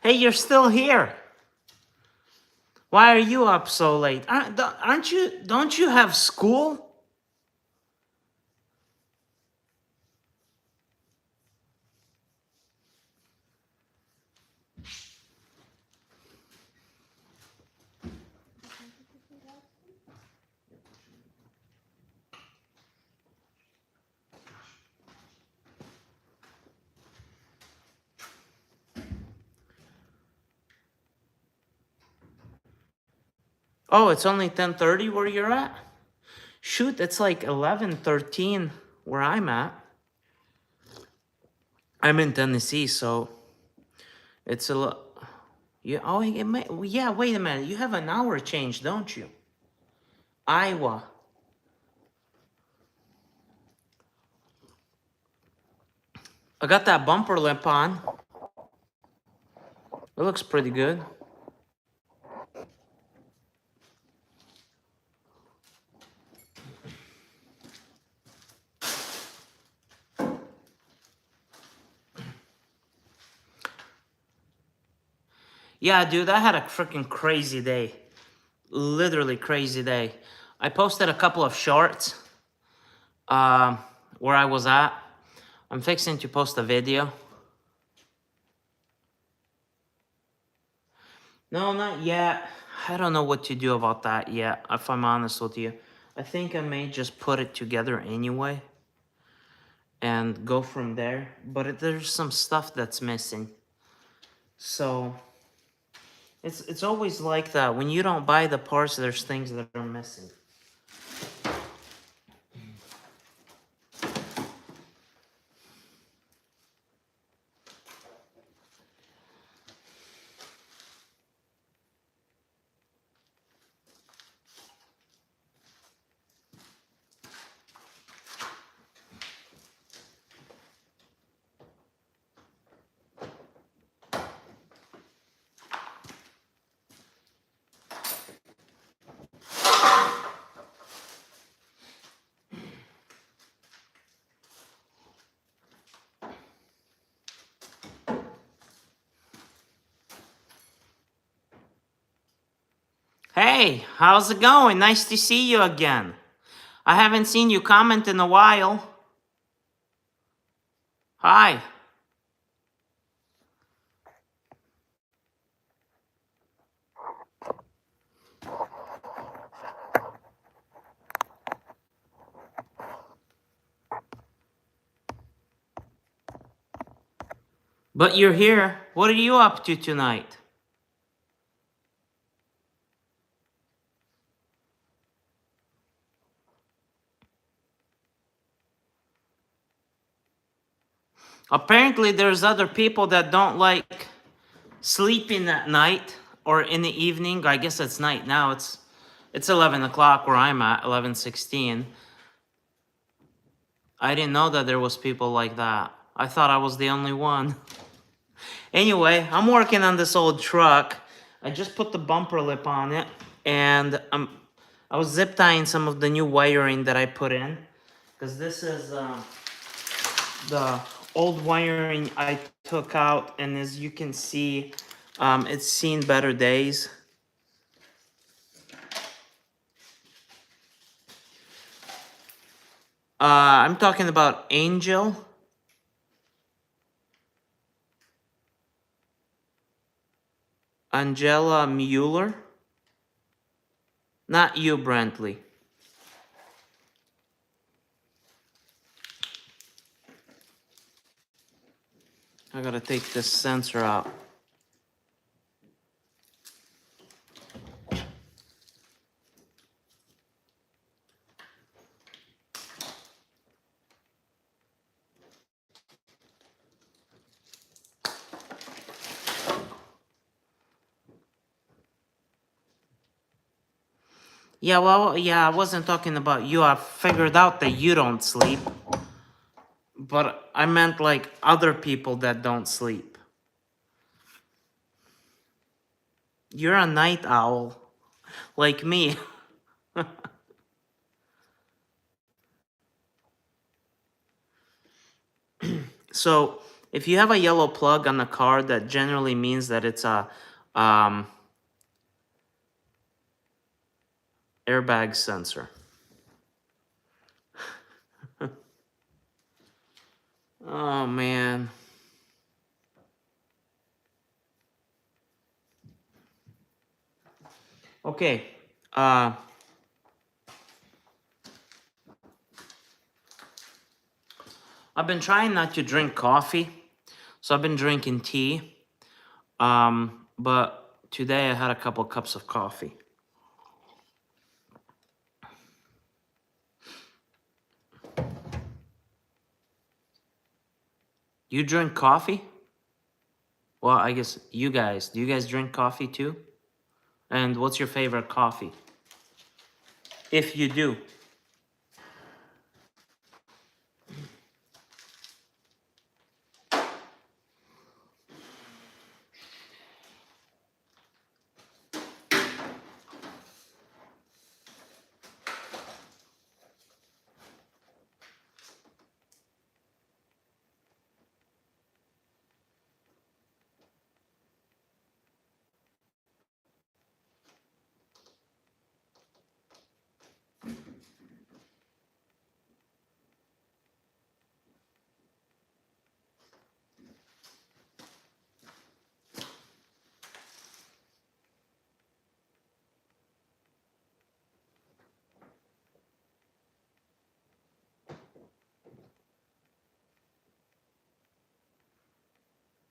Hey, you're still here. Why are you up so late? Aren't you? Don't you have school? Oh, it's only 10:30 where you're at? Shoot, it's like 11:13 where I'm at. I'm in Tennessee, so it's a lot. You, oh, yeah, wait a minute. You have an hour change, don't you? Iowa. I got that bumper lip on. It looks pretty good. Yeah, dude, I had a freaking crazy day. Literally crazy day. I posted a couple of shorts where I was at. I'm fixing to post a video. No, not yet. I don't know what to do about that yet, if I'm honest with you. I think I may just put it together anyway and go from there. But there's some stuff that's missing. So it's always like that. When you don't buy the parts, there's things that are missing. Hey, how's it going? Nice to see you again. I haven't seen you comment in a while. Hi. But you're here. What are you up to tonight? Apparently, there's other people that don't like sleeping at night or in the evening. I guess it's night now. It's 11 o'clock where I'm at, 11:16. I didn't know that there was people like that. I thought I was the only one. Anyway, I'm working on this old truck. I just put the bumper lip on it, and I was zip tying some of the new wiring that I put in, because this is the old wiring I took out, and as you can see, it's seen better days. I'm talking about Angela Mueller. Not you, Brantley. I gotta take this sensor out. Yeah, well, yeah, I wasn't talking about you. I figured out that you don't sleep. But I meant like other people that don't sleep. You're a night owl, like me. So If you have a yellow plug on the car, that generally means that it's a airbag sensor. Oh man. Okay. Uh, I've been trying not to drink coffee, so I've been drinking tea. But today I had a couple cups of coffee. You drink coffee? Well, I guess you guys. Do you guys drink coffee too? And what's your favorite coffee? If you do.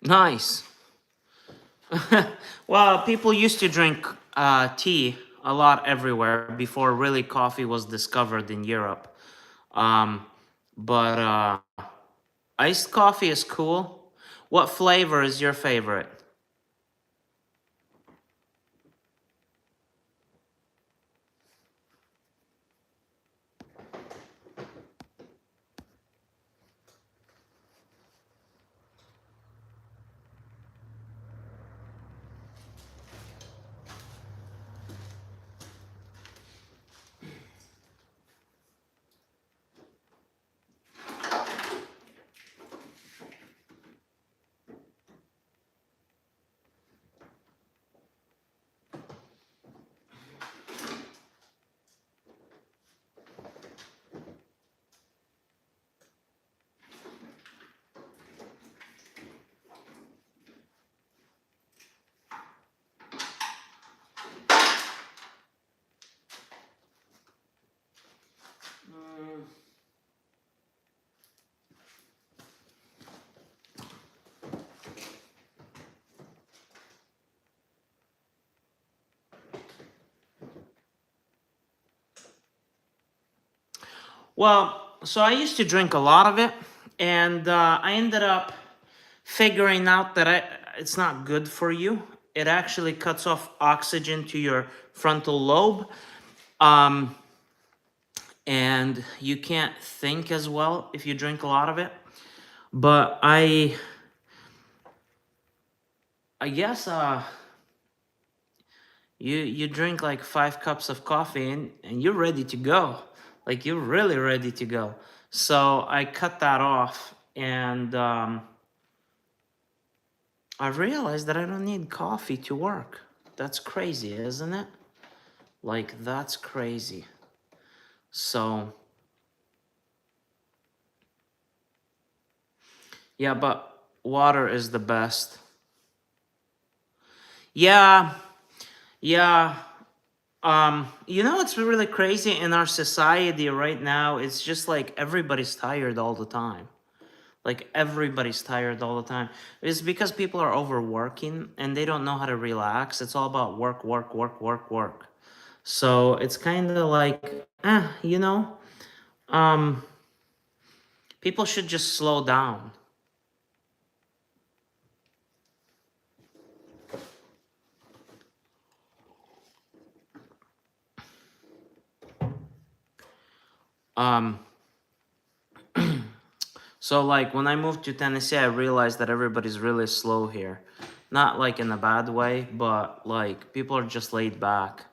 Nice. Well, people used to drink tea a lot everywhere before really coffee was discovered in Europe. Um, but iced coffee is cool. What flavor is your favorite? Well, so I used to drink a lot of it, and I ended up figuring out that it's not good for you. It actually cuts off oxygen to your frontal lobe, um, and you can't think as well if you drink a lot of it. But I guess you drink like 5 cups of coffee and you're ready to go. Like you're really ready to go. So I cut that off, and I realized that I don't need coffee to work. That's crazy, isn't it? Like that's crazy. So yeah, but water is the best. Yeah, yeah. You know, it's really crazy in our society right now. It's just like everybody's tired all the time. Like everybody's tired all the time. It's because people are overworking and they don't know how to relax. It's all about work, work, work, work, work. So it's kind of like, you know, um, people should just slow down. Um, so like when I moved to Tennessee, I realized that everybody's really slow here. Not like in a bad way, but like people are just laid back.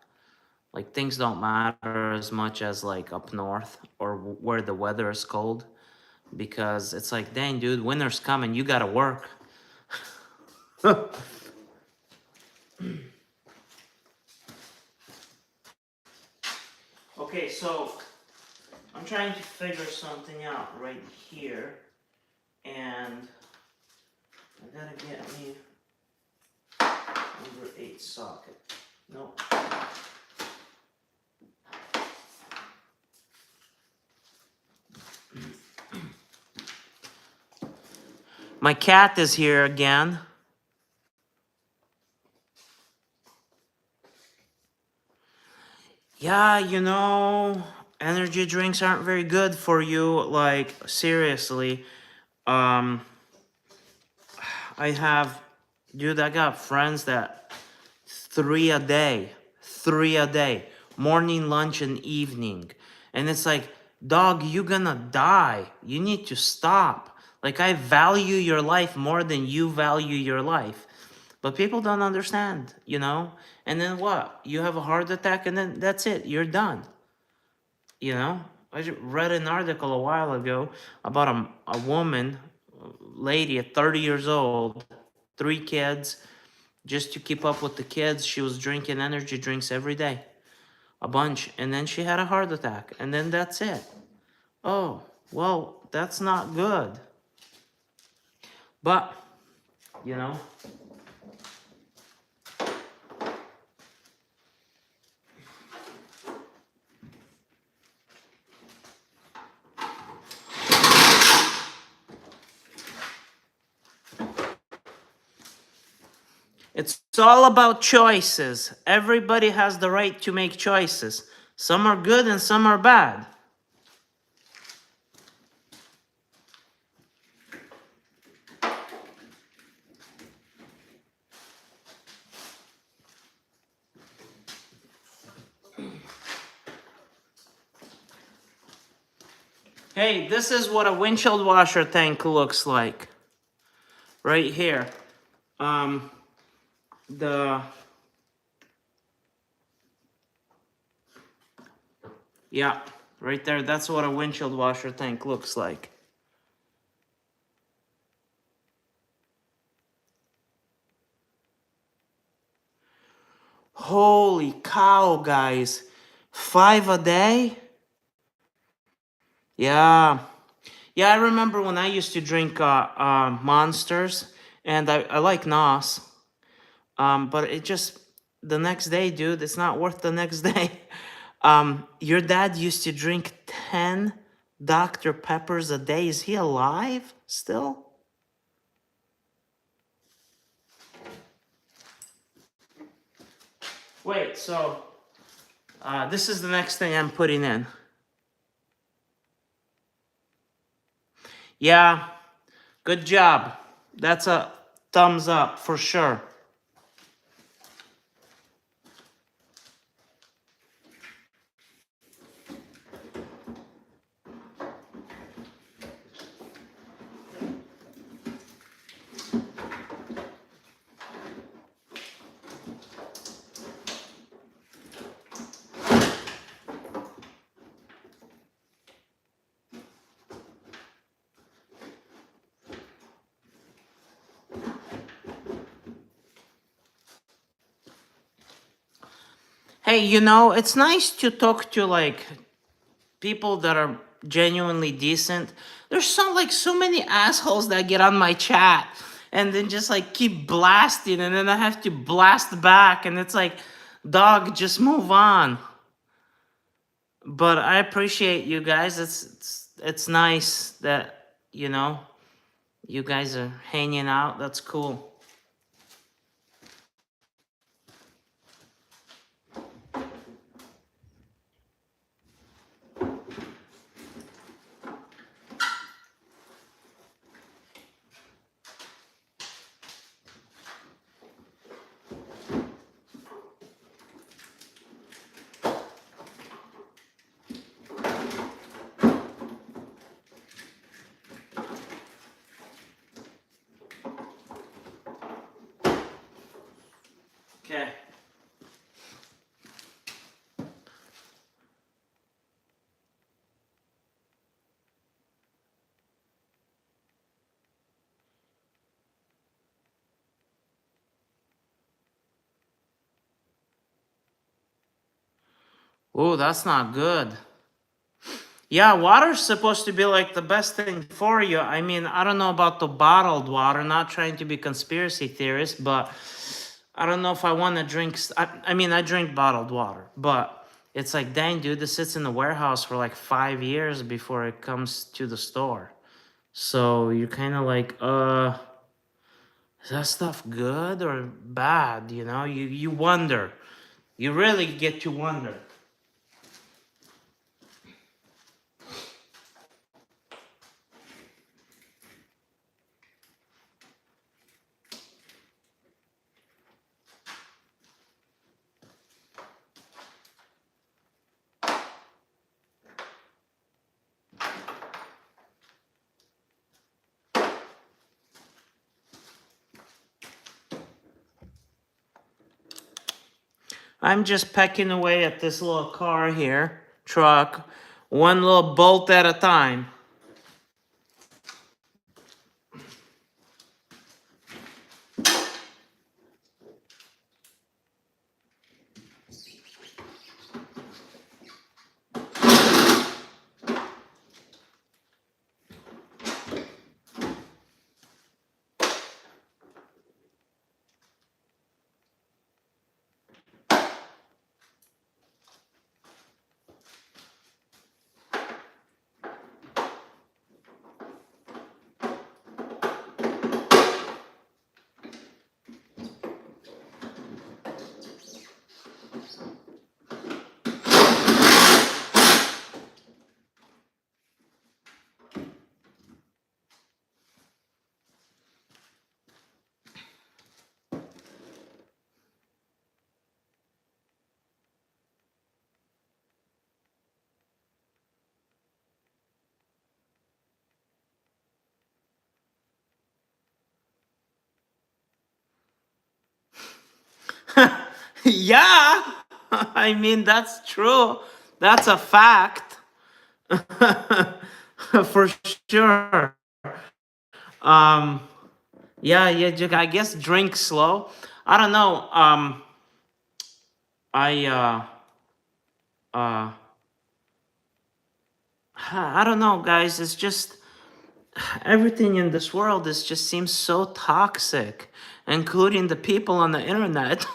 Like things don't matter as much as like up north or where the weather is cold. because it's like, dang, dude, winter's coming. You gotta work. Okay, so I'm trying to figure something out right here, and I gotta get me number 8 socket. Nope. My cat is here again. Yeah, you know, energy drinks aren't very good for you, like, seriously. I dude, I got friends that 3 a day, morning, lunch, and evening. And it's like, dog, you gonna die. You need to stop. Like, I value your life more than you value your life. But people don't understand, you know? And then what? You have a heart attack and then that's it. You're done. You know? I just read an article a while ago about a woman, lady at 30 years old, 3 kids. Just to keep up with the kids, she was drinking energy drinks every day. A bunch. And then she had a heart attack. And then that's it. Oh, well, that's not good. But, you know, it's all about choices. Everybody has the right to make choices. Some are good and some are bad. Hey, this is what a windshield washer tank looks like. Right here. Yeah, right there. That's what a windshield washer tank looks like. Holy cow, guys. 5 a day? Yeah. Yeah, I remember when I used to drink Monsters, and I like NOS. But it just, the next day, dude, it's not worth the next day. Your dad used to drink 10 Dr. Peppers a day. Is he alive still? Wait, so this is the next thing I'm putting in. Yeah, good job. That's a thumbs up for sure. Hey, you know, it's nice to talk to like people that are genuinely decent. There's so many assholes that get on my chat and then just like keep blasting, and then I have to blast back, and it's like, dog, just move on. But I appreciate you guys. It's nice that, you know, you guys are hanging out. That's cool. Oh, that's not good. Yeah, water's supposed to be like the best thing for you. I mean, I don't know about the bottled water, not trying to be conspiracy theorist, but I don't know if I want to drink. I mean, I drink bottled water, but it's like, dang, dude, this sits in the warehouse for like 5 years before it comes to the store. So you're kind of like, is that stuff good or bad? You know, you wonder. You really get to wonder. I'm just pecking away at this little car here, truck, one little bolt at a time. Yeah, I mean, that's true. That's a fact. For sure. Um, yeah, yeah, I guess drink slow. I don't know. I uh I don't know, guys. It's just everything in this world is just seems so toxic, including the people on the internet.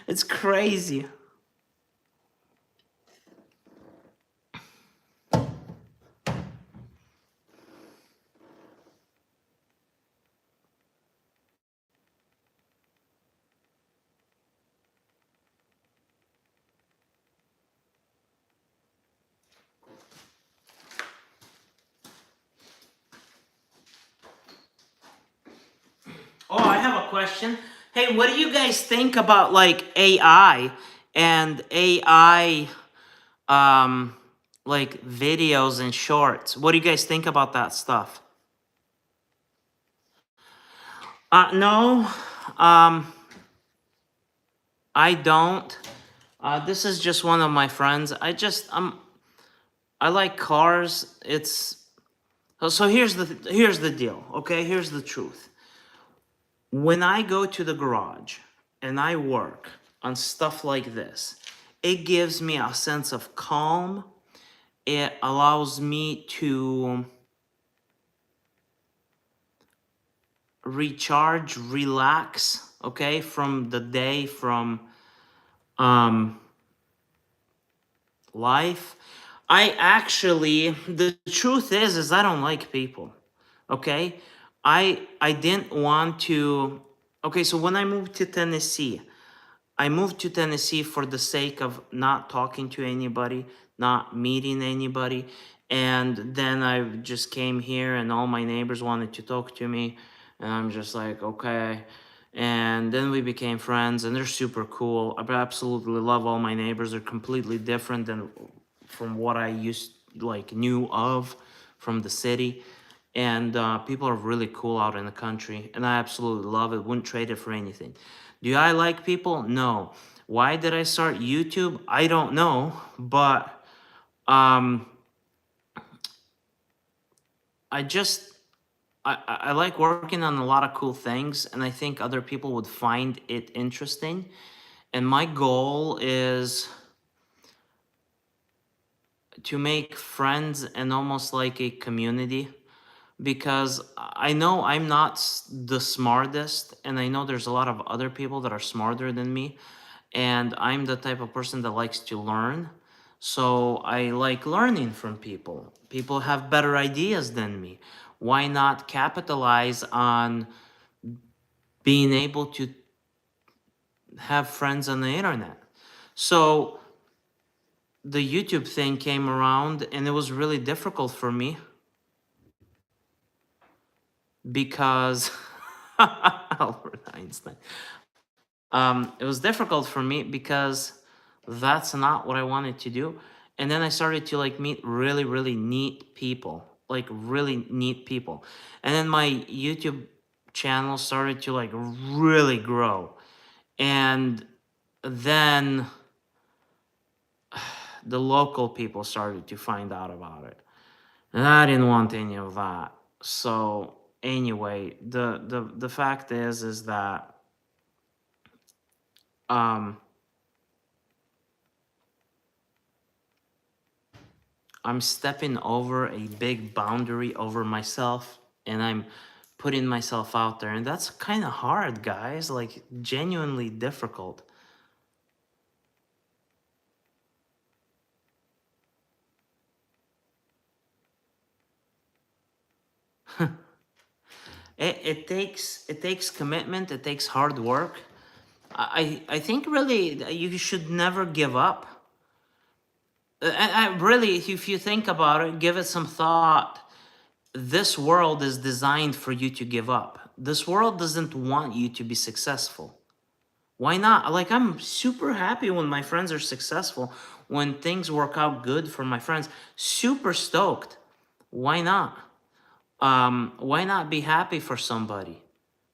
It's crazy. Oh, I have a question. Hey, what do you guys think about like AI and AI um like videos and shorts? What do you guys think about that stuff? No. Um I don't. This is just one of my friends. I like cars. It's so here's the deal, okay? Here's the truth. When I go to the garage and I work on stuff like this, it gives me a sense of calm. It allows me to recharge, relax, okay, from the day, from um life. The truth is I don't like people. Okay? I didn't want to. Okay, so when I moved to Tennessee for the sake of not talking to anybody, not meeting anybody. And then I just came here and all my neighbors wanted to talk to me. And I'm just like, okay. And then we became friends and they're super cool. I absolutely love all my neighbors. They're completely different than from what I knew of from the city. And people are really cool out in the country. And I absolutely love it. Wouldn't trade it for anything. Do I like people? No. Why did I start YouTube? I don't know, but um, I just I like working on a lot of cool things, and I think other people would find it interesting. And my goal is to make friends and almost like a community, because I know I'm not the smartest, and I know there's a lot of other people that are smarter than me, and I'm the type of person that likes to learn. So I like learning from people. People have better ideas than me. Why not capitalize on being able to have friends on the internet? So the YouTube thing came around, and it was really difficult for me because Albert Einstein. It was difficult for me because that's not what I wanted to do. And then I started to like meet really, really neat people, like really neat people. And then my YouTube channel started to like really grow. And then the local people started to find out about it. And I didn't want any of that. So anyway, the fact is that um I'm stepping over a big boundary over myself, and I'm putting myself out there, and that's kind of hard, guys, like genuinely difficult. It takes commitment, it takes hard work. I think really you should never give up. I really, if you think about it, give it some thought. This world is designed for you to give up. This world doesn't want you to be successful. Why not? Like, I'm super happy when my friends are successful, when things work out good for my friends. Super stoked. Why not? Why not be happy for somebody?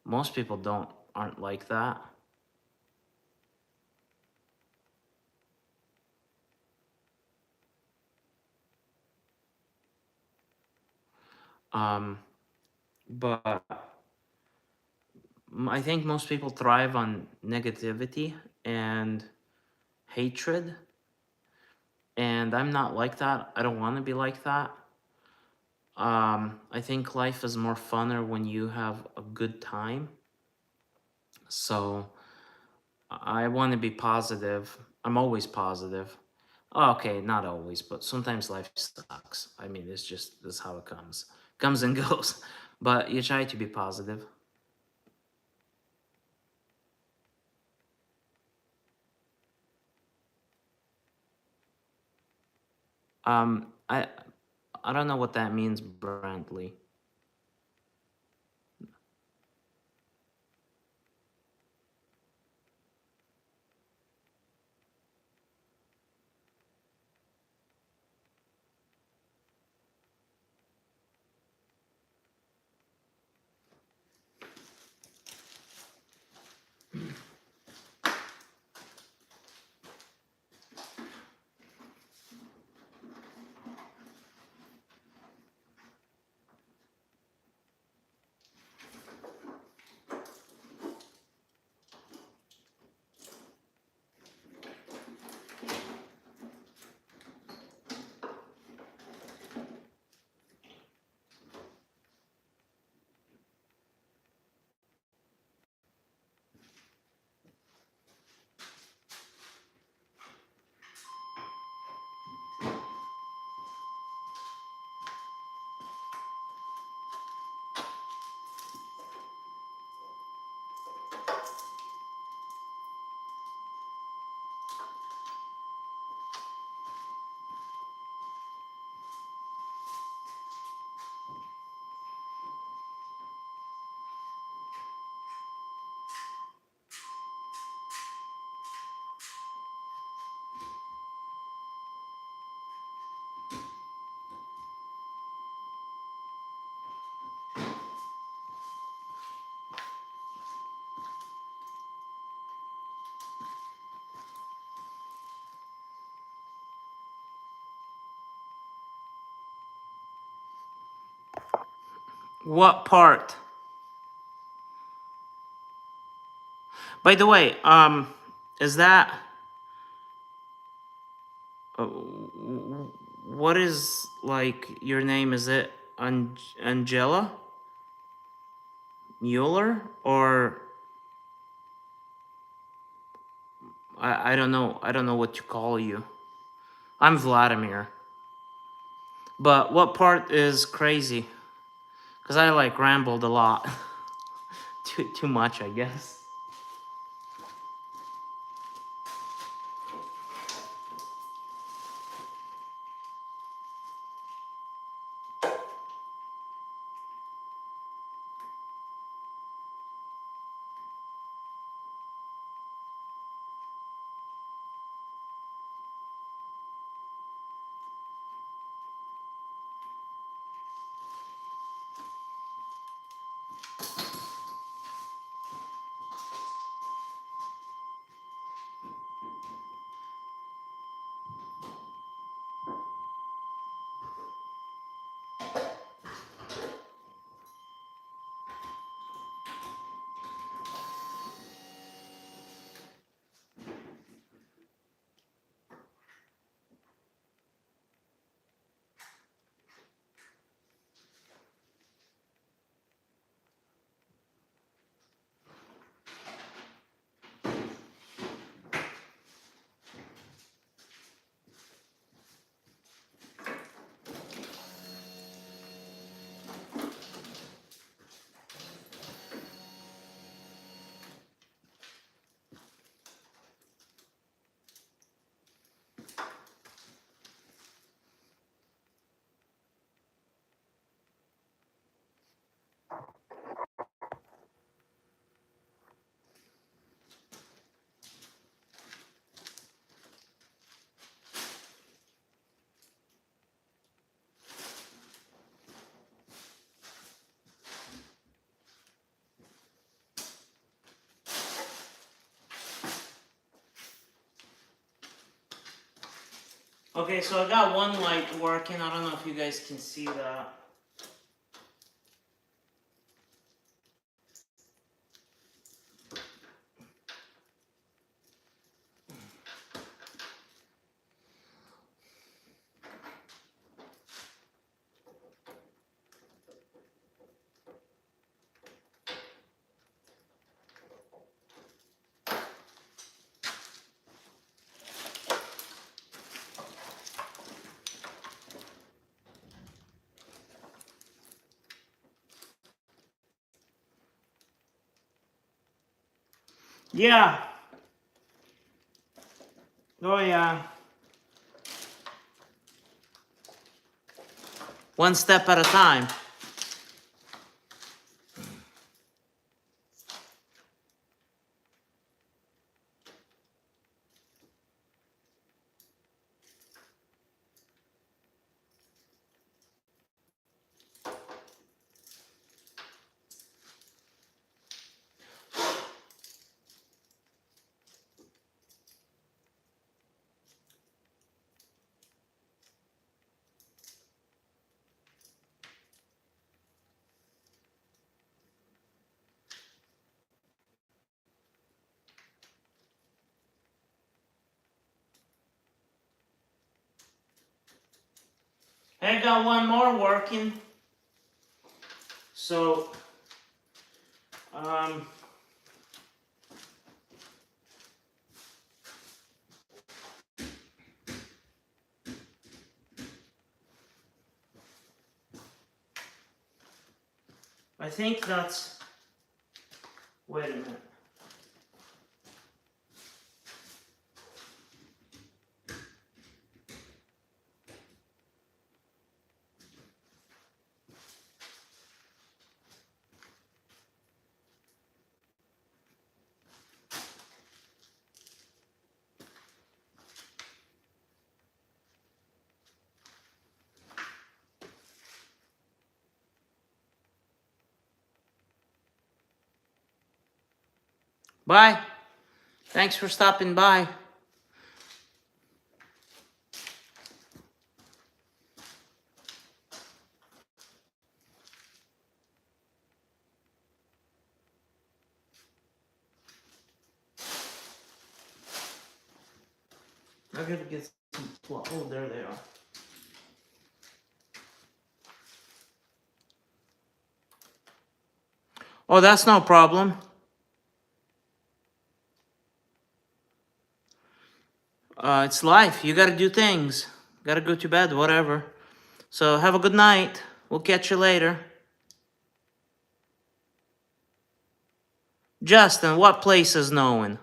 Most people aren't like that. Um, but I think most people thrive on negativity and hatred, and I'm not like that. I don't want to be like that. I think life is more funner when you have a good time. So I want to be positive. I'm always positive. Okay, not always, but sometimes life sucks. I mean, it's just this is how it comes and goes. But you try to be positive. Um, I I don't know what that means, Brantley. What part? By the way, is that what is, like, your name? Is it Angela Mueller? Or I don't know. I don't know what to call you. I'm Vladimir. But what part is crazy? Because I, like, rambled a lot. Too much, I guess. Okay, so I got one light working. I don't know if you guys can see that. Yeah. Oh, yeah. One step at a time. I got one more working. So, um, I think that's, wait a minute. Bye. Thanks for stopping by. I gotta get some, oh, there they are. Oh, that's no problem. It's life. You gotta do things. Gotta go to bed, whatever. So have a good night. We'll catch you later. Justin, what place is knowing?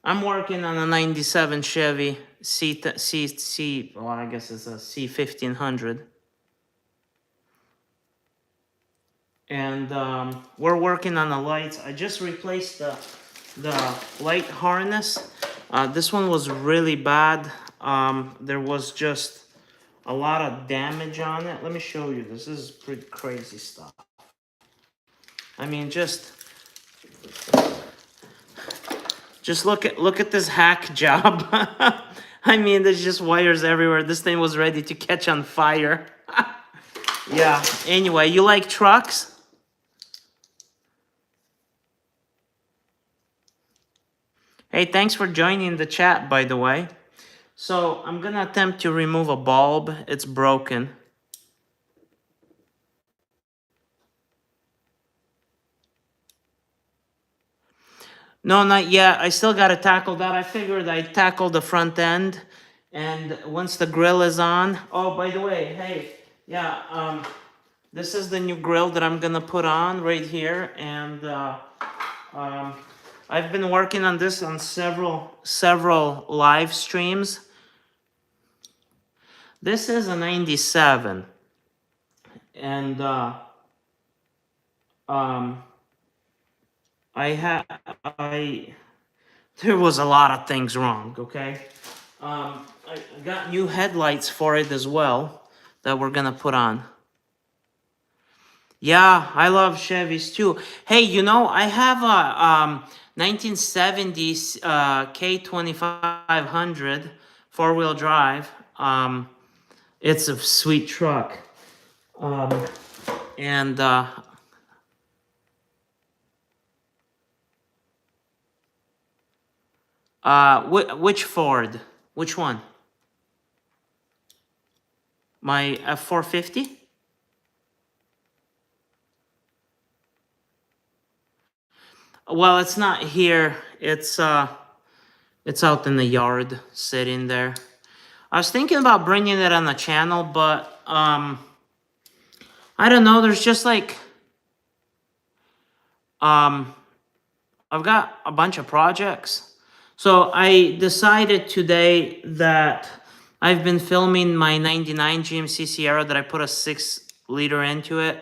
I'm working on a 97 Chevy well, I guess it's a C1500. And we're working on the lights. I just replaced the light harness. This one was really bad. There was just a lot of damage on it. Let me show you. This is pretty crazy stuff. I mean, just look at this hack job. I mean, there's just wires everywhere. This thing was ready to catch on fire. Yeah. Anyway, you like trucks? Hey, thanks for joining the chat, by the way. So I'm gonna attempt to remove a bulb. It's broken. No, not yet. I still gotta tackle that. I figured I'd tackle the front end, and once the grill is on. Oh, by the way, hey, yeah, this is the new grill that I'm gonna put on right here, and um, I've been working on this on several live streams. This is a 97, and um, I there was a lot of things wrong. Okay, I got new headlights for it as well that we're gonna put on. Yeah, I love Chevys too. Hey, you know, I have a 1970s K2500 four-wheel drive. It's a sweet truck. And which Ford? Which one? My F450? Well, it's not here. It's out in the yard, sitting there. I was thinking about bringing it on the channel, but I don't know. There's just like I've got a bunch of projects. So I decided today that I've been filming my 99 GMC Sierra that I put a 6-liter into it.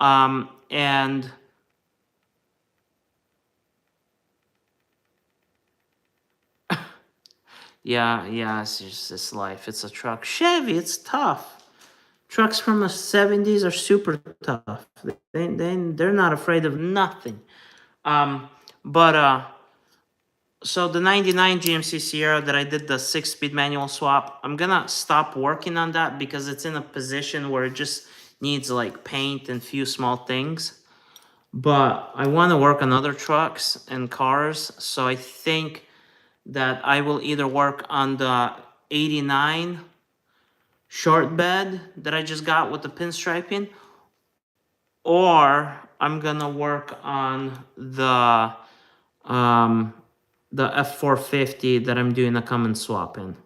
And yeah, it's just this life. It's a truck. Chevy, it's tough. Trucks from the 70s are super tough. They're not afraid of nothing. So the 99 GMC Sierra that I did the 6-speed manual swap, I'm gonna stop working on that because it's in a position where it just needs like paint and few small things. But I want to work on other trucks and cars, so I think that I will either work on the 89 short bed that I just got with the pinstriping, or I'm gonna work on the F450 that I'm doing a common swap in.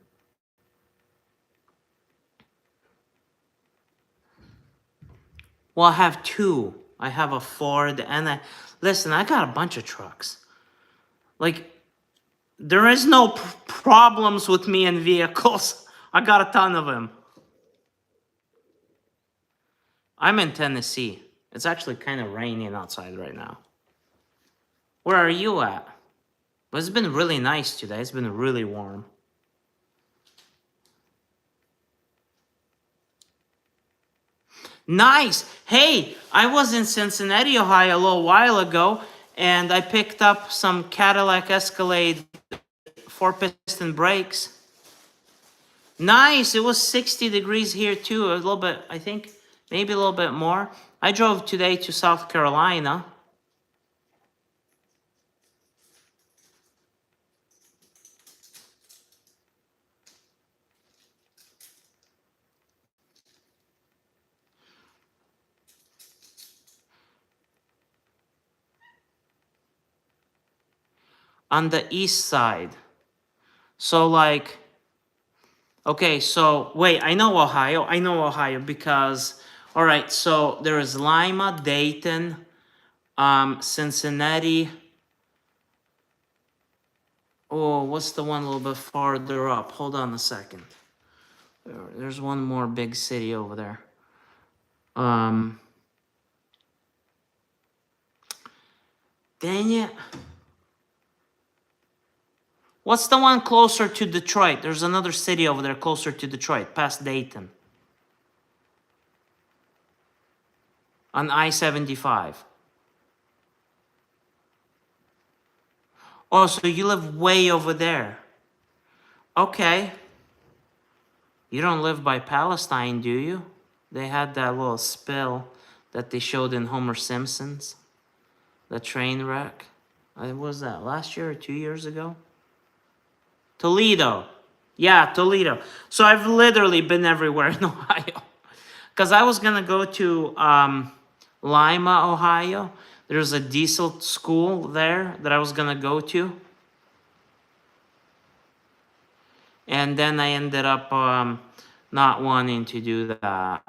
Well, I have two. I have a Ford and listen, I got a bunch of trucks. Like, there is no problems with me and vehicles. I got a ton of them. I'm in Tennessee. It's actually kind of raining outside right now. Where are you at? But it's been really nice today. It's been really warm. Nice. Hey, I was in Cincinnati, Ohio a little while ago, and I picked up some Cadillac Escalade 4-piston brakes. Nice. It was 60 degrees here too. A little bit, I think, maybe a little bit more. I drove today to South Carolina. on the east side. So like, okay, so wait, I know Ohio because, all right, so there is Lima, Dayton, Cincinnati. Oh, what's the one a little bit farther up? Hold on a second. There's one more big city over there. Dang it. What's the one closer to Detroit? There's another city over there closer to Detroit, past Dayton. On I-75. Oh, so you live way over there. Okay. You don't live by Palestine, do you? They had that little spill that they showed in Homer Simpson's. The train wreck. What was that, last year or 2 years ago? Toledo. Yeah, Toledo. So I've literally been everywhere in Ohio. Because I was going to go to Lima, Ohio. There's a diesel school there that I was going to go to. And then I ended up not wanting to do that.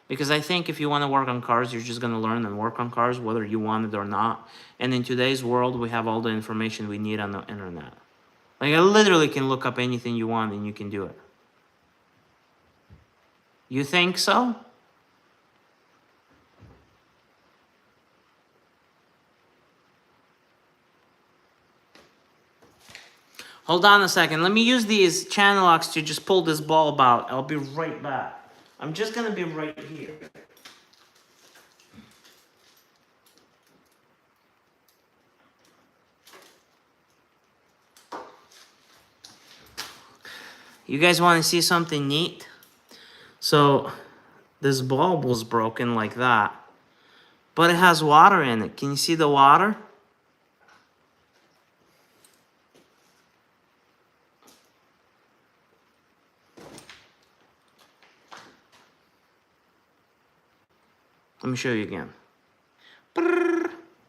Because I think if you want to work on cars, you're just going to learn and work on cars, whether you want it or not. And in today's world, we have all the information we need on the internet. Like, I literally can look up anything you want and you can do it. You think so? Hold on a second. Let me use these channel locks to just pull this bulb out. I'll be right back. I'm just going to be right here. You guys want to see something neat? So, this bulb was broken like that. But it has water in it. Can you see the water? Let me show you again.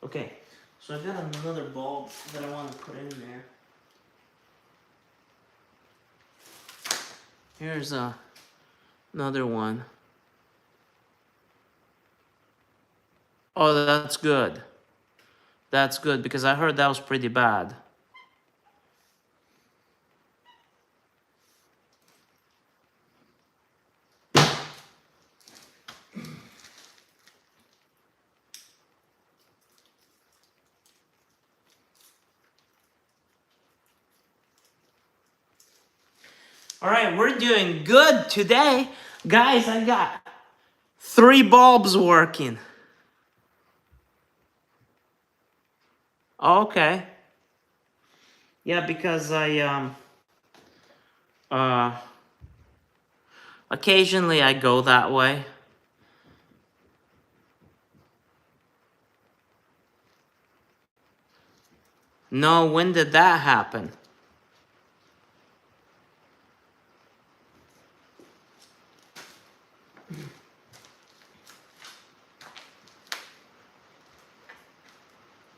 Okay, so I got another bulb that I want to put in there. Here's another one. Oh, that's good. That's good because I heard that was pretty bad. All right, we're doing good today. Guys, I got 3 bulbs working. Okay. Yeah, because I occasionally I go that way. No, when did that happen?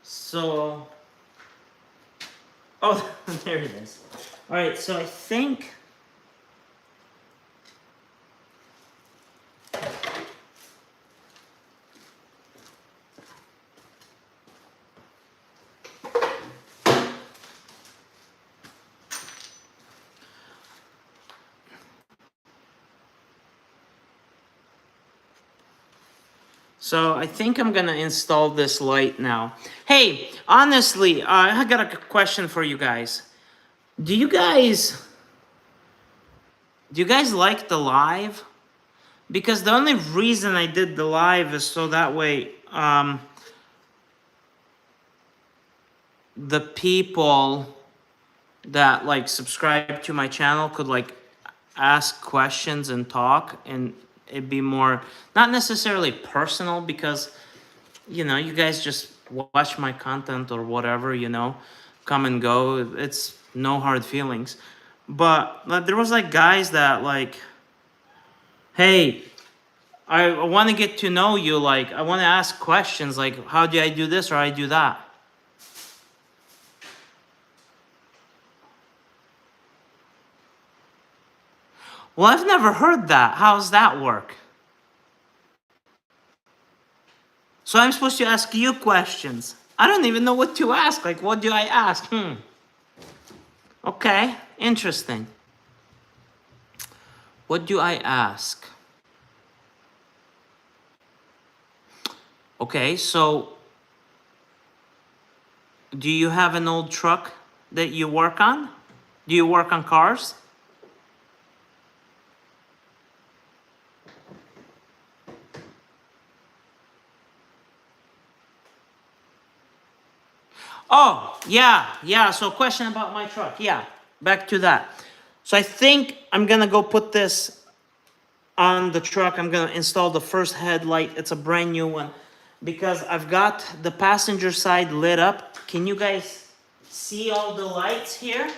So, oh, there it is. All right, so I think I'm gonna install this light now. Hey, honestly, I got a question for you guys. Do you guys like the live? Because the only reason I did the live is so that way the people that like subscribe to my channel could like ask questions and talk, and it'd be more not necessarily personal because you know you guys just watch my content or whatever, you know, come and go. It's no hard feelings. But there was like guys that like, hey, I want to get to know you, like I want to ask questions like how do I do this or I do that. Well, I've never heard that. How does that work? So I'm supposed to ask you questions. I don't even know what to ask. Like, what do I ask? Okay, interesting. What do I ask? Okay, so do you have an old truck that you work on? Do you work on cars? Oh, yeah. So question about my truck. Yeah, back to that. So I think I'm gonna go put this on the truck. I'm gonna install the first headlight. It's a brand new one because I've got the passenger side lit up. Can you guys see all the lights here?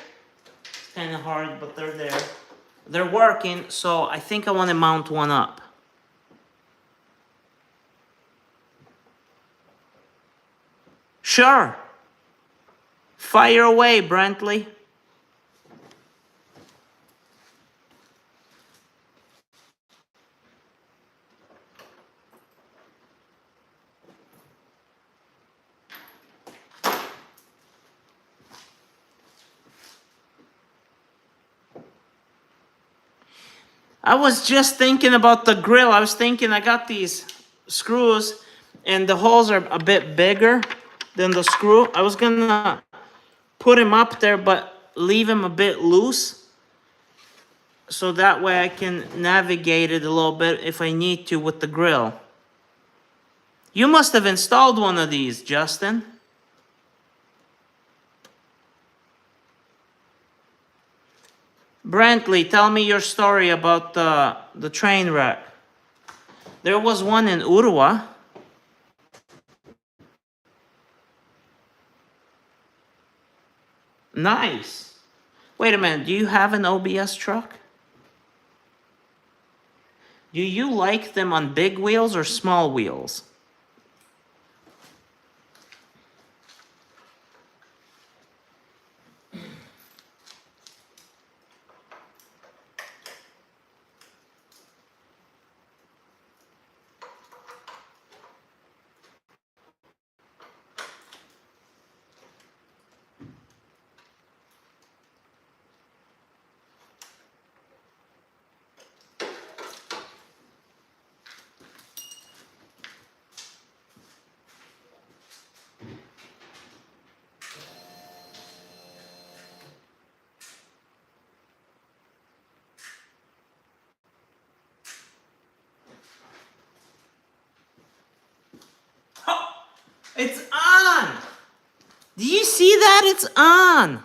It's kind of hard, but they're there. They're working, so I think I want to mount one up. Sure. Fire away, Brantley. I was just thinking about the grill. I was thinking I got these screws and the holes are a bit bigger than the screw. I was gonna put him up there but leave him a bit loose so that way I can navigate it a little bit if I need to with the grill. You must have installed one of these, Justin. Brantley, tell me your story about the train wreck. There was one in Urua. Nice. Wait a minute, do you have an OBS truck? Do you like them on big wheels or small wheels? It's on! Do you see that? It's on!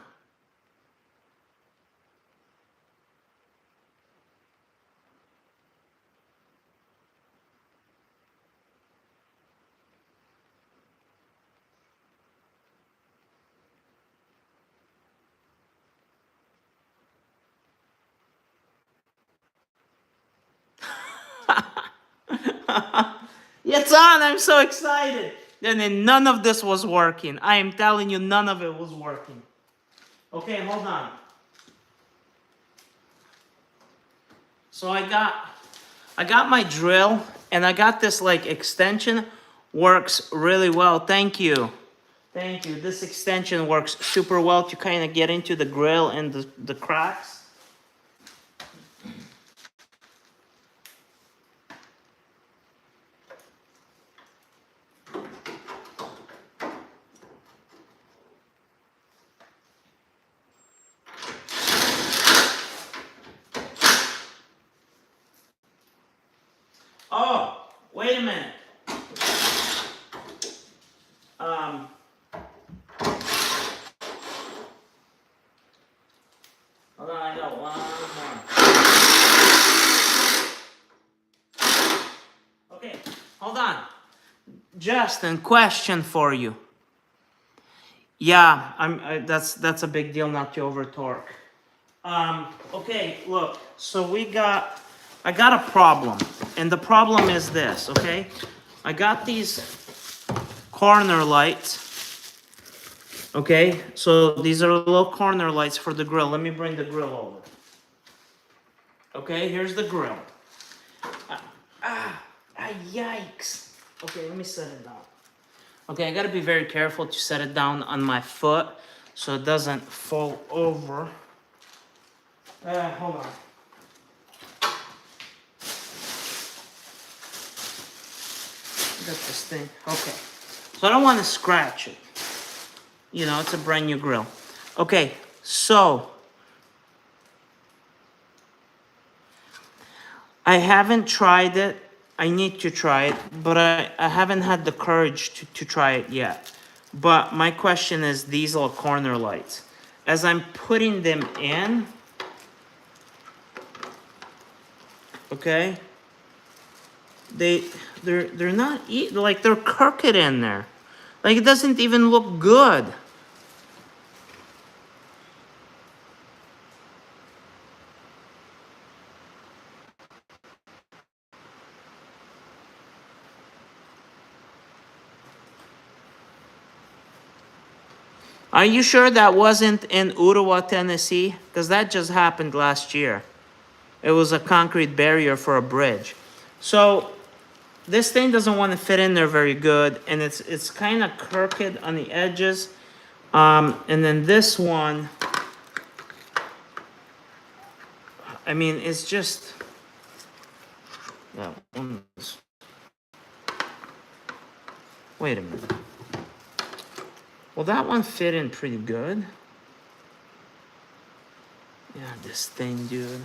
It's on! I'm so excited! And then none of this was working. I am telling you, none of it was working. Okay, hold on. So I got my drill and I got this like extension. Works really well. Thank you. Thank you. This extension works super well to kind of get into the grill and the cracks. Oh, wait a minute. Hold on, I got one more. Okay, hold on. Justin, question for you. Yeah, that's a big deal not to over torque. Okay, look. So I got a problem, and the problem is this. Okay, I got these corner lights. Okay, so these are little corner lights for the grill. Let me bring the grill over. Okay, here's the grill. Yikes. Okay, let me set it down. Okay, I gotta be very careful to set it down on my foot so it doesn't fall over. Hold on. Got this thing. Okay. So I don't want to scratch it. You know, it's a brand new grill. Okay, so I haven't tried it. I need to try it, but I haven't had the courage to try it yet. But my question is these little corner lights. As I'm putting them in, okay, they're not like they're crooked in there. Like it doesn't even look good. Are you sure that wasn't in Ottawa, Tennessee? Because that just happened last year. It was a concrete barrier for a bridge. So this thing doesn't want to fit in there very good, and it's kind of crooked on the edges. And then this one, I mean, it's just that one. Wait a minute. Well, that one fit in pretty good. Yeah, this thing, dude.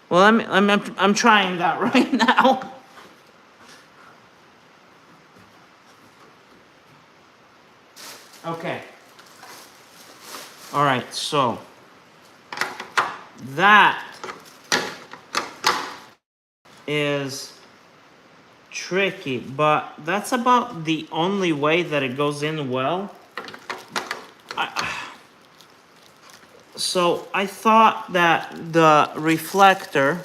Well, I'm trying that right now. Okay. All right, so that is tricky, but that's about the only way that it goes in well. So I thought that the reflector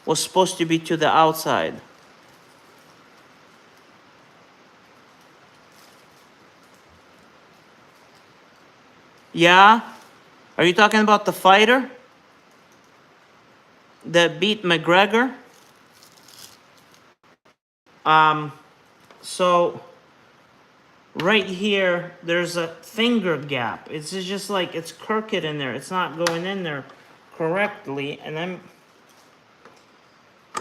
was supposed to be to the outside. Yeah? Are you talking about the fighter that beat McGregor? So right here, there's a finger gap. It's just like it's crooked in there. It's not going in there correctly, and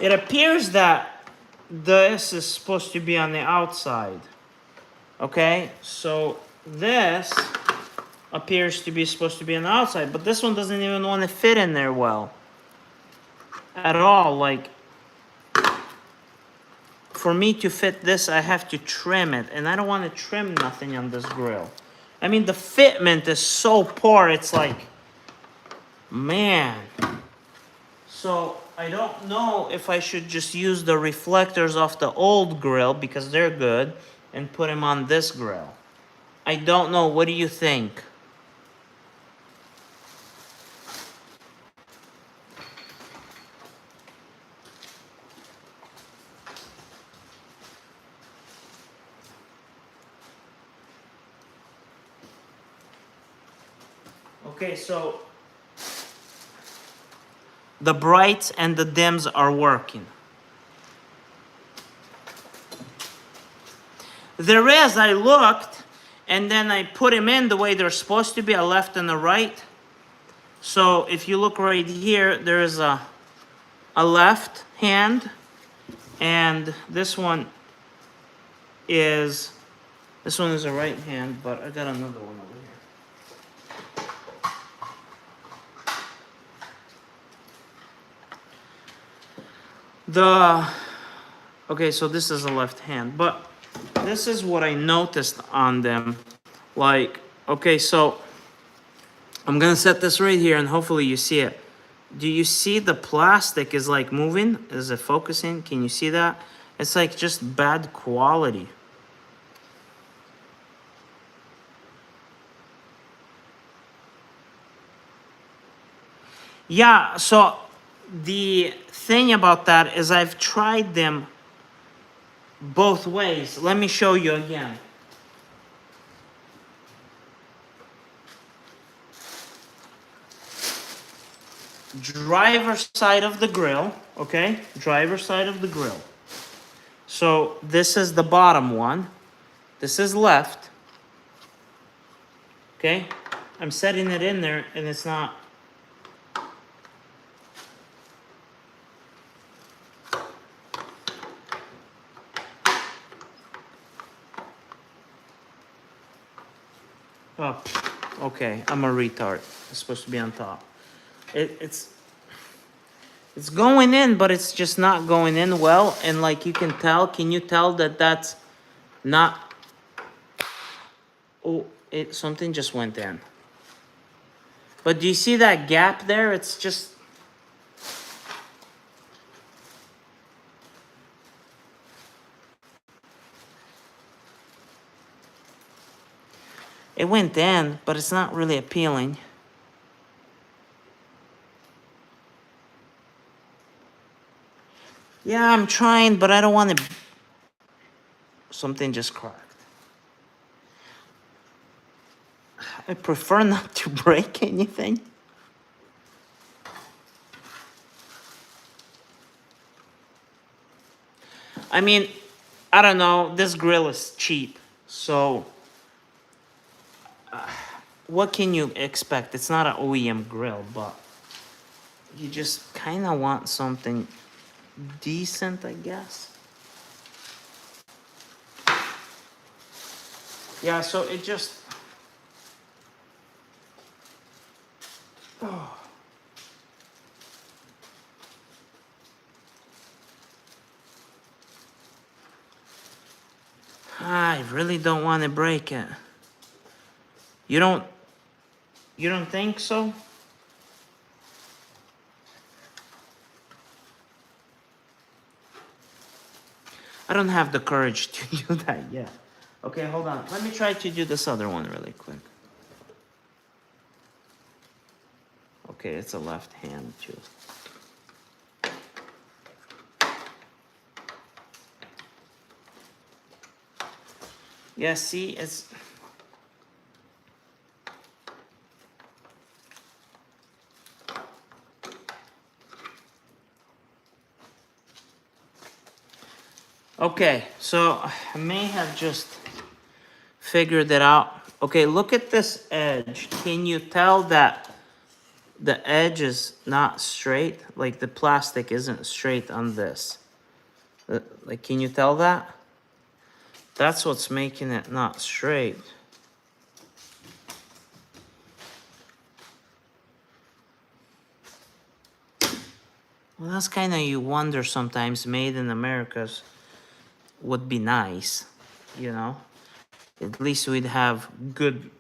it appears that this is supposed to be on the outside. Okay, so this appears to be supposed to be on the outside, but this one doesn't even want to fit in there well at all. Like, for me to fit this, I have to trim it, and I don't want to trim nothing on this grill. I mean, the fitment is so poor, it's like, man. So I don't know if I should just use the reflectors off the old grill because they're good and put them on this grill. I don't know. What do you think? Okay, so the brights and the dims are working. There is, I looked, and then I put them in the way they're supposed to be, a left and a right. So if you look right here, there is a left hand, and this one is a right hand, but I got another one over here. Okay, so this is a left hand, but this is what I noticed on them. Like, okay, so I'm gonna set this right here and hopefully you see it. Do you see the plastic is like moving? Is it focusing? Can you see that? It's like just bad quality. Yeah, so the thing about that is I've tried them both ways. Let me show you again. driver's side of the grill, okay? Driver's side of the grill. So this is the bottom one. This is left. Okay? I'm setting it in there and it's not. Oh, okay. I'm a retard. It's supposed to be on top. It's going in, but it's just not going in well. And like you can tell, can you tell that that's not? Oh, something just went in. But do you see that gap there? It's just. It went in, but it's not really appealing. Yeah, I'm trying, but I don't want to. Something just cracked. I prefer not to break anything. I mean, I don't know. This grill is cheap, so what can you expect? It's not an OEM grill, but you just kind of want something decent, I guess. Yeah, so it just. Oh. I really don't want to break it. You don't think so? I don't have the courage to do that yet. Okay, hold on. Let me try to do this other one really quick. Okay, it's a left hand too. Yeah, see, it's. Okay, so I may have just figured it out. Okay, look at this edge. Can you tell that the edge is not straight? Like the plastic isn't straight on this. Like, can you tell that? That's what's making it not straight. Well, that's kind of, you wonder sometimes, made in America's would be nice, you know? At least we'd have good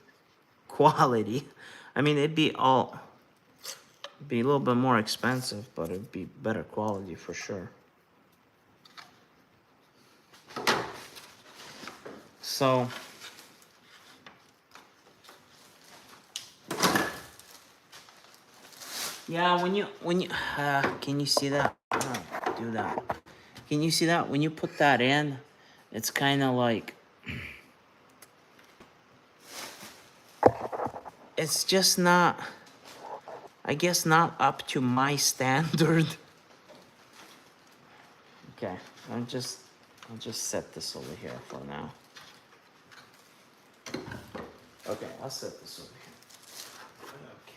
quality. I mean, it'd be a little bit more expensive, but it'd be better quality for sure. So, yeah, when you can you see that? Do that. Can you see that? When you put that in, it's kind of like, it's just not, I guess, not up to my standard. Okay, I'll just set this over here for now. Okay, I'll set this over here. Okay.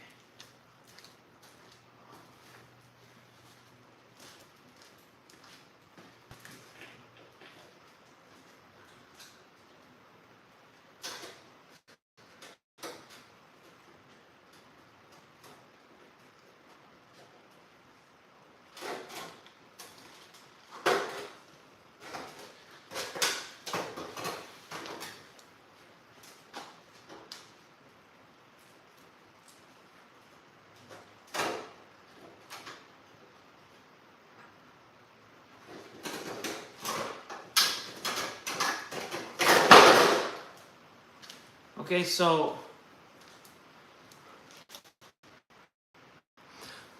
Okay, so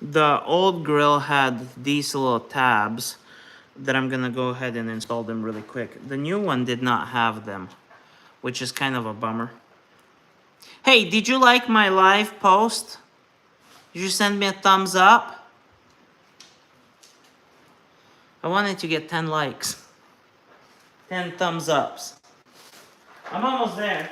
the old grill had these little tabs that I'm gonna go ahead and install them really quick. The new one did not have them, which is kind of a bummer. Hey, did you like my live post? Did you send me a thumbs up? I wanted to get 10 likes. 10 thumbs ups. I'm almost there.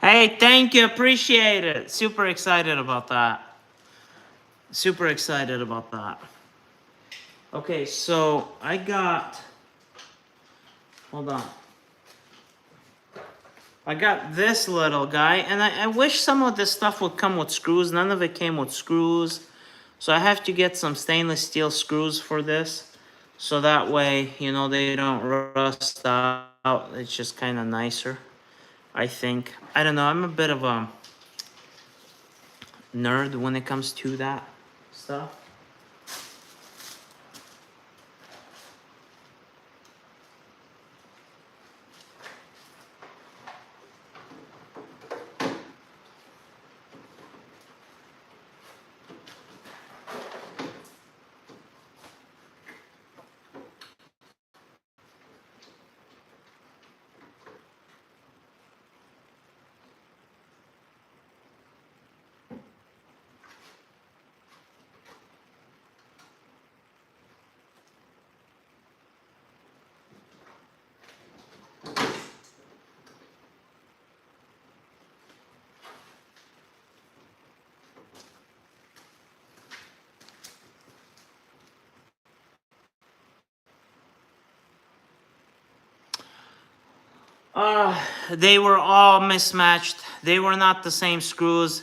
Hey, thank you. Appreciate it. Super excited about that. Super excited about that. Okay, so I got, hold on. I got this little guy, and I wish some of this stuff would come with screws. None of it came with screws. So I have to get some stainless steel screws for this. So that way, you know, they don't rust out. It's just kind of nicer, I think. I don't know. I'm a bit of a nerd when it comes to that stuff. They were all mismatched. They were not the same screws.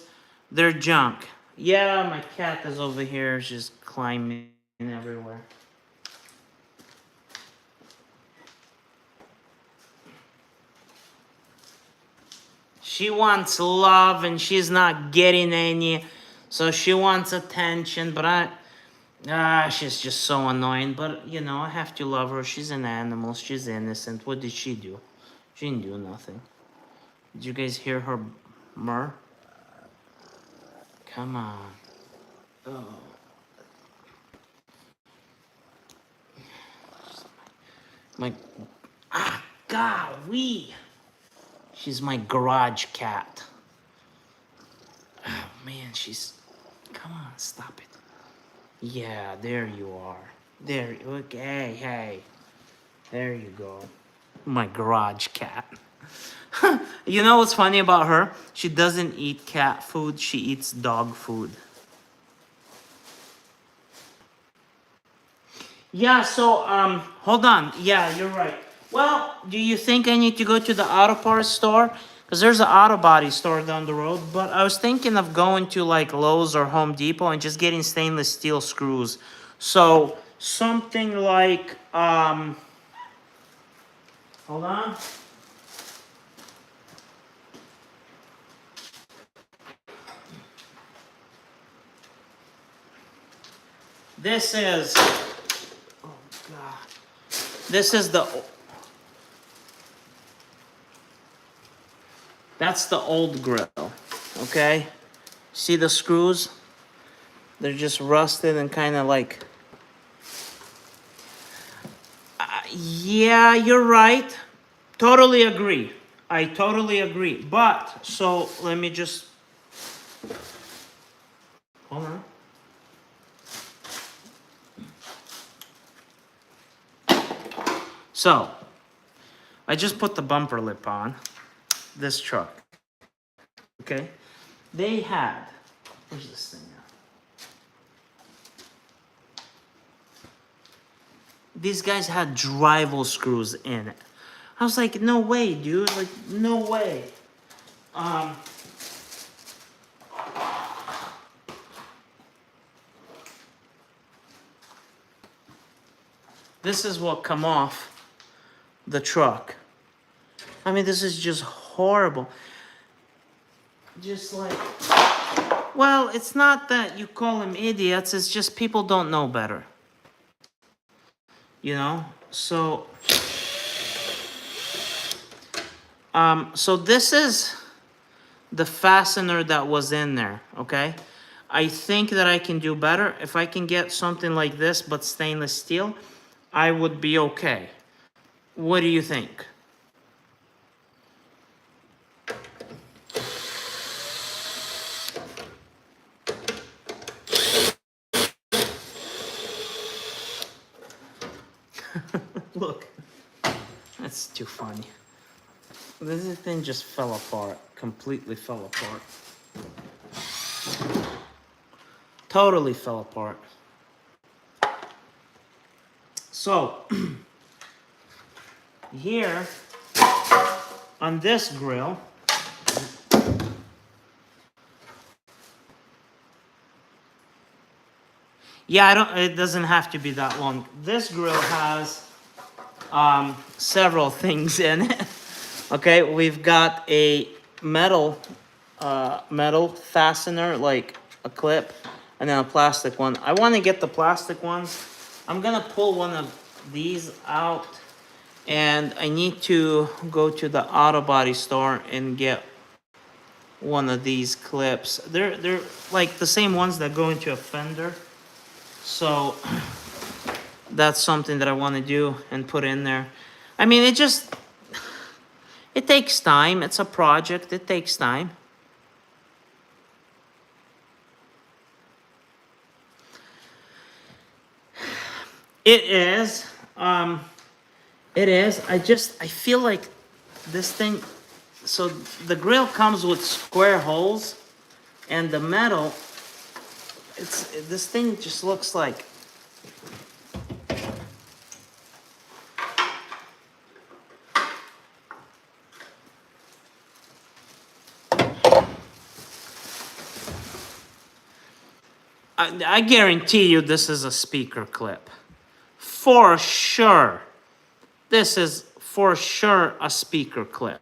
They're junk. Yeah, my cat is over here just climbing everywhere. She wants love and she's not getting any. So she wants attention, but she's just so annoying. But, you know, I have to love her. She's an animal. She's innocent. What did she do? She didn't do nothing. Did you guys hear her murr? Come on. Oh. My, golly. She's my garage cat. Oh, man, come on, stop it. Yeah, there you are. There, okay, hey. There you go. My garage cat. You know what's funny about her? She doesn't eat cat food, she eats dog food. Yeah, so, hold on. Yeah, you're right. Well, do you think I need to go to the auto parts store? Because there's an auto body store down the road. But I was thinking of going to like Lowe's or Home Depot and just getting stainless steel screws. So, something like, hold on. This is, oh God. This is that's the old grill, okay? See the screws? They're just rusted and kind of like, yeah, you're right. Totally agree. I totally agree. But, so, let me just, hold on. So, I just put the bumper lip on this truck, okay? They had, where's this thing these guys had drywall screws in it. I was like, no way, dude. Like, no way. This is what come off the truck. I mean, this is just horrible. Just like, well, it's not that you call them idiots. It's just people don't know better. You know? So, so this is the fastener that was in there, okay? I think that I can do better. If I can get something like this, but stainless steel, I would be okay. What do you think? Look, that's too funny. This thing just fell apart, completely fell apart. Totally fell apart. So, here, on this grill, yeah, it doesn't have to be that long. This grill has several things in it. Okay, we've got a metal fastener, like a clip, and then a plastic one. I want to get the plastic ones. I'm gonna pull one of these out, and I need to go to the auto body store and get one of these clips. They're like the same ones that go into a fender. So that's something that I want to do and put in there. I mean, it takes time. It's a project. It takes time. It is. It is. I feel like this thing. So the grill comes with square holes, and the metal. This thing just looks like. I guarantee you this is a speaker clip. For sure. This is for sure a speaker clip.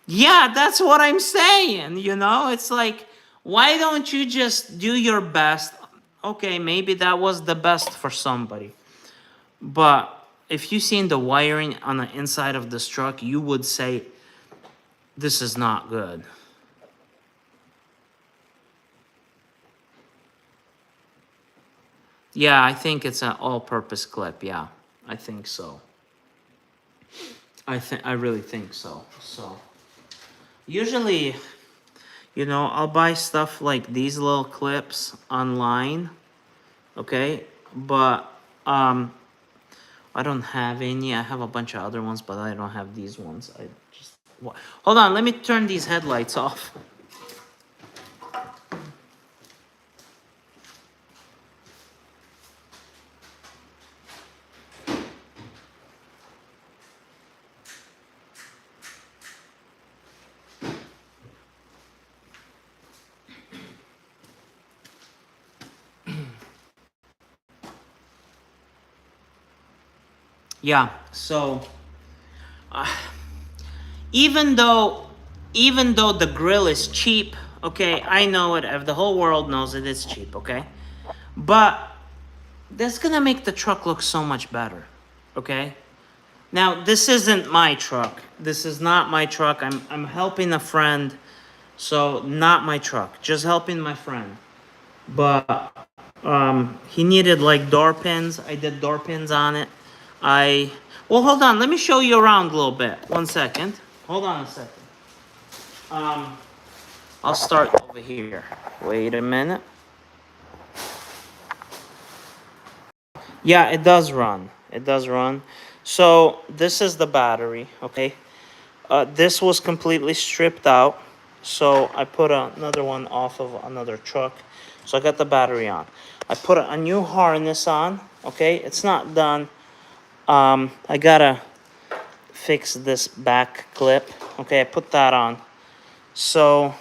Yeah, that's what I'm saying, you know? It's like, why don't you just do your best? Okay, maybe that was the best for somebody. But if you seen the wiring on the inside of this truck, you would say, this is not good. Yeah, I think it's an all-purpose clip. Yeah, I think so. I really think so. So, usually, you know, I'll buy stuff like these little clips online, okay? But I don't have any. I have a bunch of other ones, but I don't have these ones. Hold on, let me turn these headlights off. Yeah, so even though the grill is cheap, okay, I know it. If the whole world knows it, it's cheap, okay? But that's gonna make the truck look so much better, okay? Now, this isn't my truck. This is not my truck. I'm helping a friend, so not my truck. Just helping my friend. But he needed like door pins. I did door pins on it. Well, hold on. Let me show you around a little bit. 1 second. Hold on a second. I'll start over here. Wait a minute. Yeah, it does run. It does run. So this is the battery, okay? This was completely stripped out. So I put another one off of another truck. So I got the battery on. I put a new harness on. Okay, it's not done. I gotta fix this back clip. Okay, I put that on. So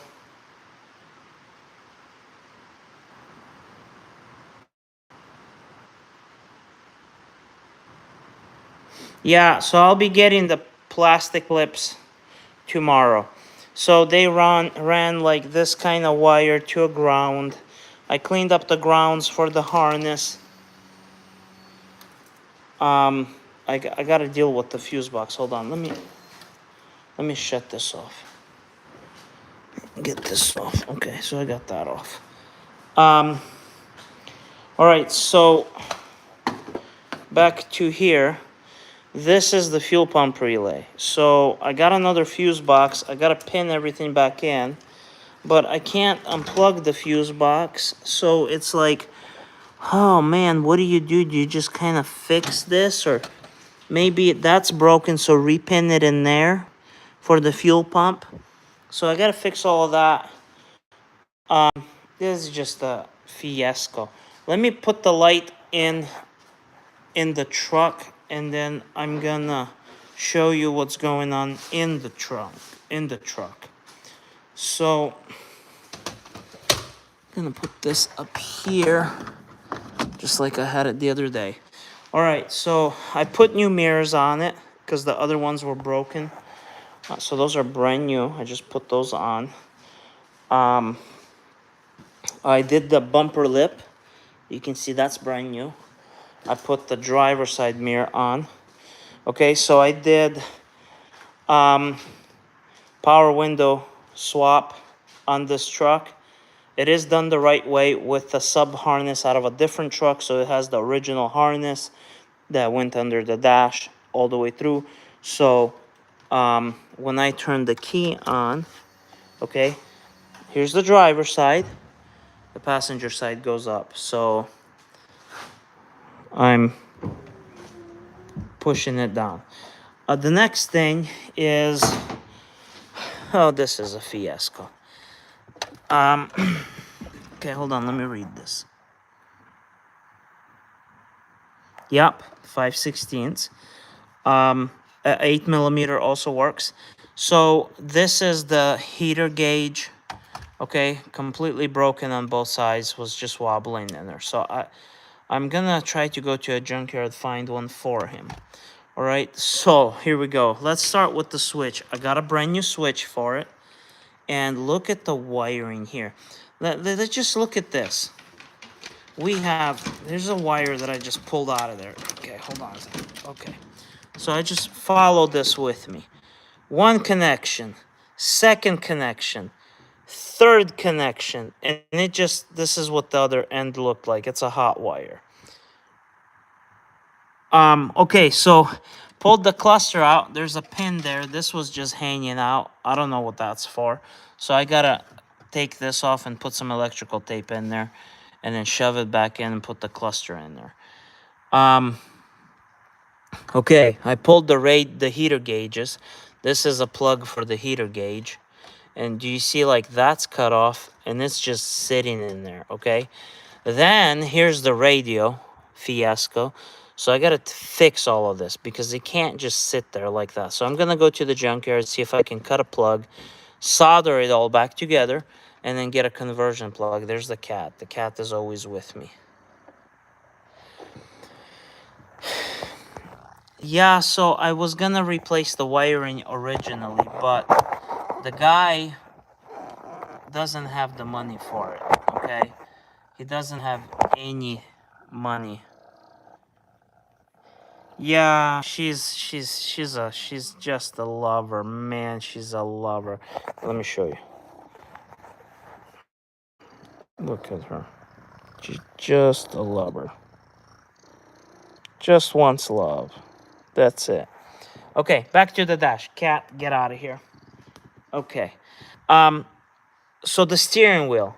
yeah, so I'll be getting the plastic clips tomorrow. So they ran like this kind of wire to a ground. I cleaned up the grounds for the harness. I gotta deal with the fuse box. Hold on, let me shut this off. Get this off. Okay, so I got that off. All right, so back to here. This is the fuel pump relay. So I got another fuse box. I gotta pin everything back in, but I can't unplug the fuse box. So it's like, oh man, what do you do? Do you just kind of fix this, or maybe that's broken, so repin it in there for the fuel pump. So I gotta fix all of that. This is just a fiasco. Let me put the light in the truck, and then I'm gonna show you what's going on in the truck. So I'm gonna put this up here, just like I had it the other day. All right, so I put new mirrors on it because the other ones were broken. So those are brand new. I just put those on. I did the bumper lip. You can see that's brand new. I put the driver's side mirror on. Okay, so I did power window swap on this truck. It is done the right way with the sub harness out of a different truck, so it has the original harness that went under the dash all the way through. So when I turn the key on, okay, here's the driver's side. The passenger side goes up. So I'm pushing it down. The next thing is, oh, this is a fiasco. Okay, hold on, let me read this. Yep, 5/16. 8mm also works. So this is the heater gauge. Okay, completely broken on both sides, was just wobbling in there. So I'm gonna try to go to a junkyard, find one for him. All right, so here we go. Let's start with the switch. I got a brand new switch for it. And look at the wiring here. Let's just look at this. There's a wire that I just pulled out of there. Okay, hold on a second. Okay, so I just follow this with me. One connection, second connection, third connection, and this is what the other end looked like. It's a hot wire. Okay, so pulled the cluster out. There's a pin there. This was just hanging out. I don't know what that's for. So I gotta take this off and put some electrical tape in there, and then shove it back in and put the cluster in there. Okay, I pulled the heater gauges. This is a plug for the heater gauge. And do you see, like, that's cut off and it's just sitting in there, okay? Then here's the radio fiasco. So I gotta fix all of this because it can't just sit there like that. So I'm gonna go to the junkyard, see if I can cut a plug, solder it all back together, and then get a conversion plug. There's the cat. The cat is always with me. Yeah, so I was gonna replace the wiring originally, but the guy doesn't have the money for it, okay? He doesn't have any money. Yeah, she's just a lover, man. She's a lover. Let me show you. Look at her. She's just a lover. Just wants love. That's it. Okay, back to the dash. Cat, get out of here. Okay. So the steering wheel.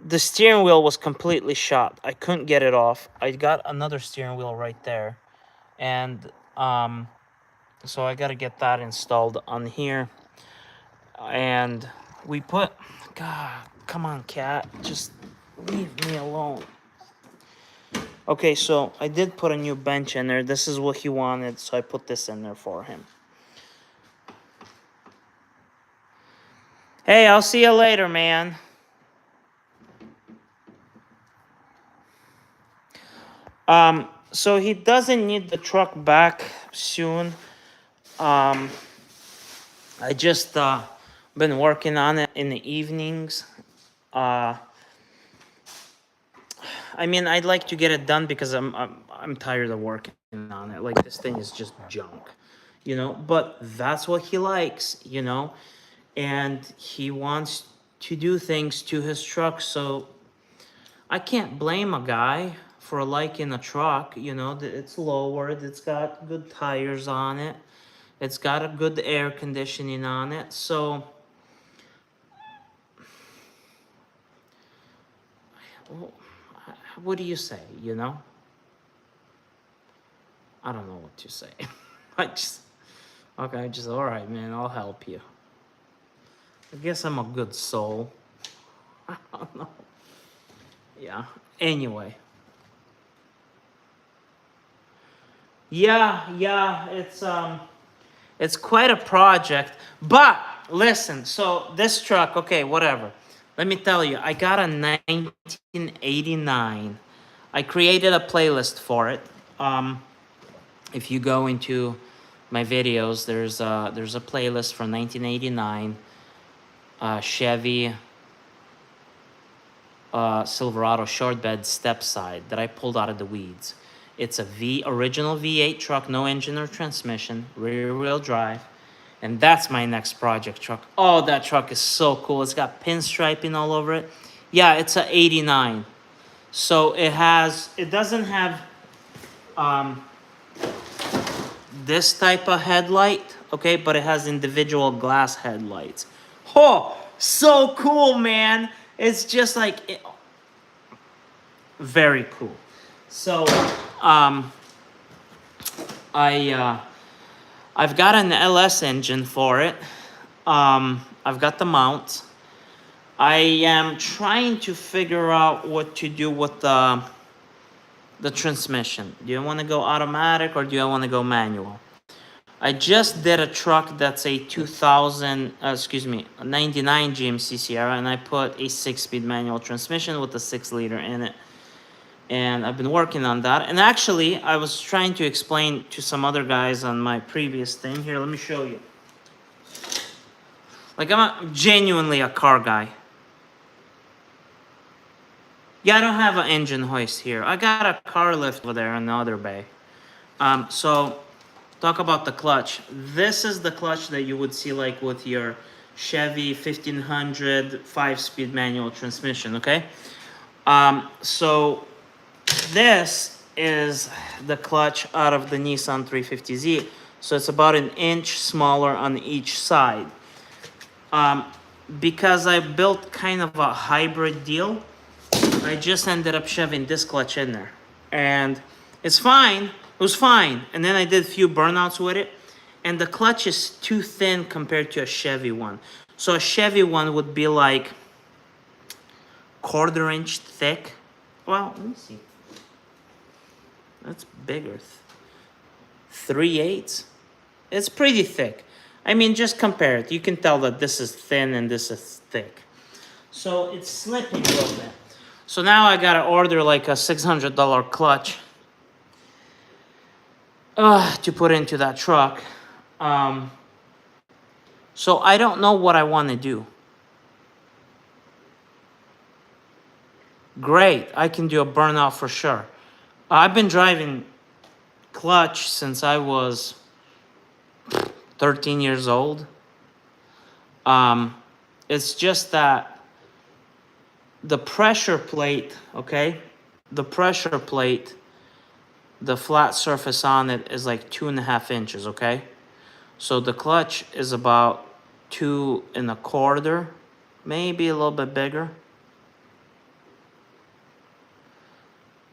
The steering wheel was completely shot. I couldn't get it off. I got another steering wheel right there. And so I got to get that installed on here. And we put, God, come on, cat, just leave me alone. Okay, so I did put a new bench in there. This is what he wanted, so I put this in there for him. Hey, I'll see you later, man. So he doesn't need the truck back soon. I just been working on it in the evenings. I mean, I'd like to get it done because I'm tired of working on it. Like, this thing is just junk, you know. But that's what he likes, you know, and he wants to do things to his truck. So I can't blame a guy for liking a truck. You know, it's lowered. It's got good tires on it. It's got a good air conditioning on it. So, what do you say, you know? I don't know what to say. All right, man, I'll help you. I guess I'm a good soul. I don't know. Yeah, anyway. Yeah, it's quite a project. But, listen, so this truck, okay, whatever. Let me tell you, I got a 1989. I created a playlist for it. If you go into my videos, there's a playlist from 1989 Chevy Silverado short bed step side that I pulled out of the weeds. It's a original V8 truck, no engine or transmission, rear wheel drive. And that's my next project truck. Oh, that truck is so cool. It's got pinstriping all over it. Yeah, it's a 89. So it doesn't have this type of headlight, okay, but it has individual glass headlights. Oh, so cool, man. It's just like very cool. So I've got an LS engine for it. I've got the mount. I am trying to figure out what to do with the transmission. Do you want to go automatic or do you want to go manual? I just did a truck that's a 99 GMC Sierra, and I put a 6-speed manual transmission with a 6-liter in it. And I've been working on that. And actually, I was trying to explain to some other guys on my previous thing. Here, let me show you. Like, I'm genuinely a car guy. Yeah, I don't have an engine hoist here. I got a car lift over there in the other bay. So, talk about the clutch. This is the clutch that you would see like with your Chevy 1500 5-speed manual transmission, okay? So, this is the clutch out of the Nissan 350Z. So, it's about an inch smaller on each side. Because I built kind of a hybrid deal, I just ended up shoving this clutch in there. And it's fine. It was fine. And then I did a few burnouts with it. And the clutch is too thin compared to a Chevy one. So a Chevy one would be like 1/4 inch thick. Well, let me see. That's bigger. 3/8. It's pretty thick. I mean, just compare it. You can tell that this is thin and this is thick. So it's slipping a little bit. So now I gotta order like a $600 clutch to put into that truck. So I don't know what I want to do. Great, I can do a burnout for sure. I've been driving clutch since I was 13 years old. It's just that the pressure plate, okay? The pressure plate, the flat surface on it is like 2.5 inches, okay? So the clutch is about 2.25, maybe a little bit bigger.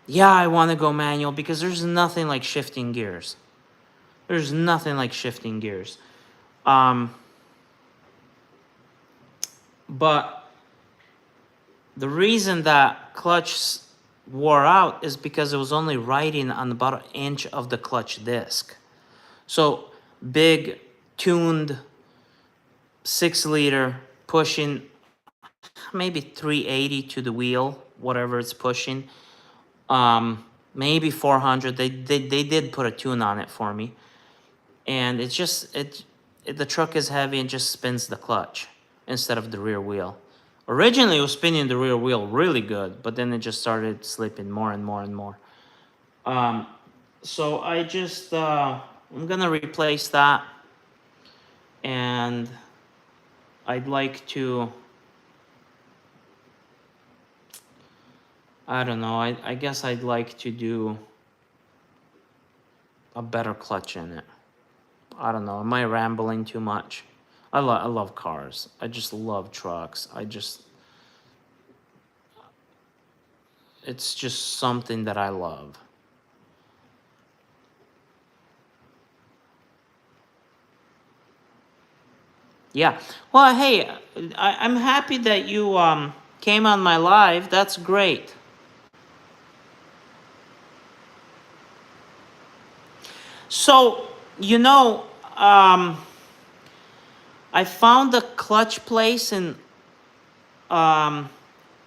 Yeah, I want to go manual because there's nothing like shifting gears. There's nothing like shifting gears. But the reason that clutch wore out is because it was only riding on about an inch of the clutch disc. So big tuned 6 liter pushing maybe 380 to the wheel, whatever it's pushing. Maybe 400. They did put a tune on it for me, and it's just the truck is heavy and just spins the clutch instead of the rear wheel. Originally, it was spinning the rear wheel really good, but then it just started slipping more and more and more. So I just I'm gonna replace that, and I'd like to. I don't know. I guess I'd like to do a better clutch in it. I don't know. Am I rambling too much? I love cars. I just love trucks. It's just something that I love. Yeah. Well, hey, I'm happy that you came on my live. That's great. So, you know, I found a clutch place in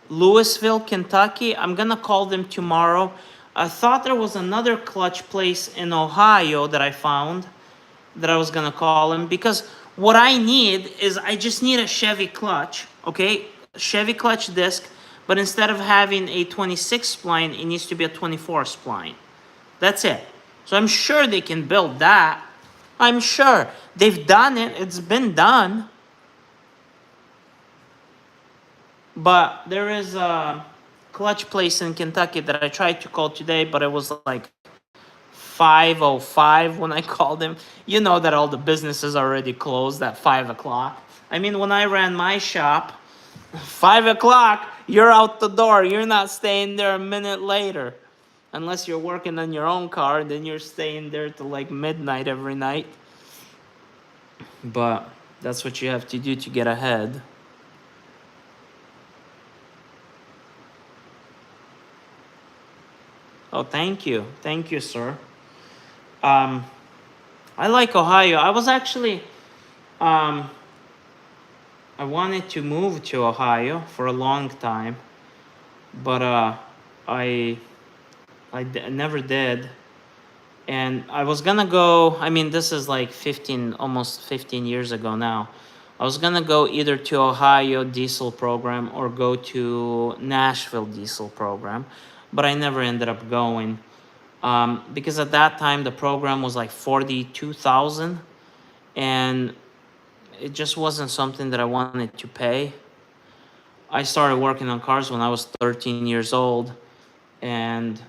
Louisville, Kentucky. I'm gonna call them tomorrow. I thought there was another clutch place in Ohio that I found that I was gonna call him, because what I need is I just need a Chevy clutch, okay? Chevy clutch disc, but instead of having a 26 spline, it needs to be a 24 spline. That's it. So I'm sure they can build that. I'm sure they've done it. It's been done. But there is a clutch place in Kentucky that I tried to call today, but it was like 5:05 when I called him. You know that all the businesses are already closed at 5 o'clock. I mean, when I ran my shop, 5 o'clock, you're out the door. You're not staying there a minute later. Unless you're working on your own car, then you're staying there till like midnight every night. But that's what you have to do to get ahead. Oh, thank you. Thank you, sir. Um, I like Ohio. I was actually, um, I wanted to move to Ohio for a long time, but I, never did. And I was gonna go. I mean, this is like 15, almost 15 years ago now. I was gonna go either to Ohio diesel program or go to Nashville diesel program, but I never ended up going. Because at that time the program was like 42,000, and it just wasn't something that I wanted to pay. I started working on cars when I was 13 years old, and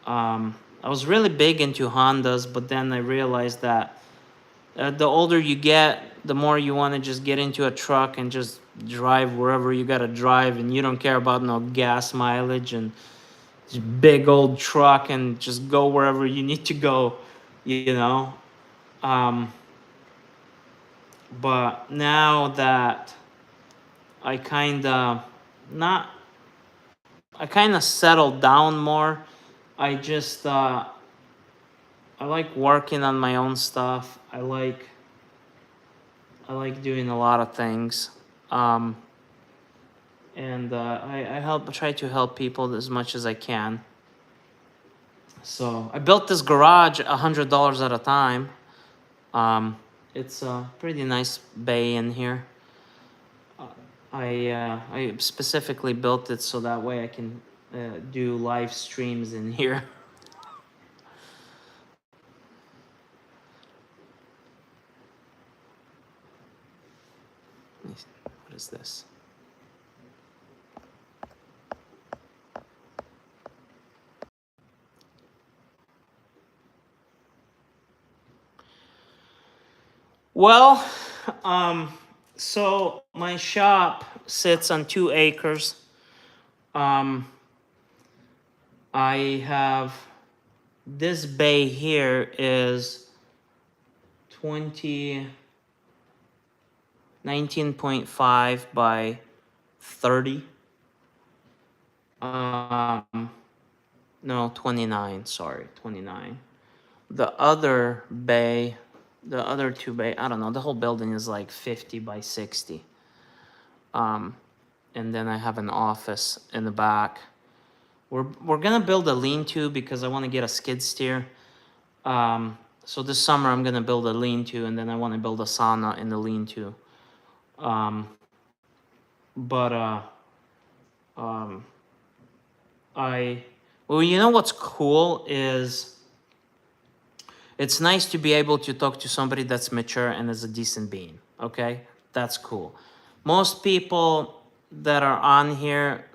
I was really big into Hondas, but then I realized that the older you get, the more you want to just get into a truck and just drive wherever you gotta drive, and you don't care about no gas mileage, and big old truck and just go wherever you need to go, you know. Um, but now that I kind of not, I kind of settled down more. I just I like working on my own stuff. I like doing a lot of things. Um, and I help try to help people as much as I can. So I built this garage $100 at a time. It's a pretty nice bay in here. I specifically built it so that way I can do live streams in here. What is this? Well, so my shop sits on 2 acres. Um, I have this bay here is 19.5 by 30. No, 29. Sorry, 29. The other bay, the other two bay, I don't know. The whole building is like 50 by 60. And then I have an office in the back. We're gonna build a lean-to because I want to get a skid steer. So this summer I'm gonna build a lean-to, and then I want to build a sauna in the lean-to. But well, you know what's cool is it's nice to be able to talk to somebody that's mature and is a decent being. Okay, that's cool. Most people that are on here,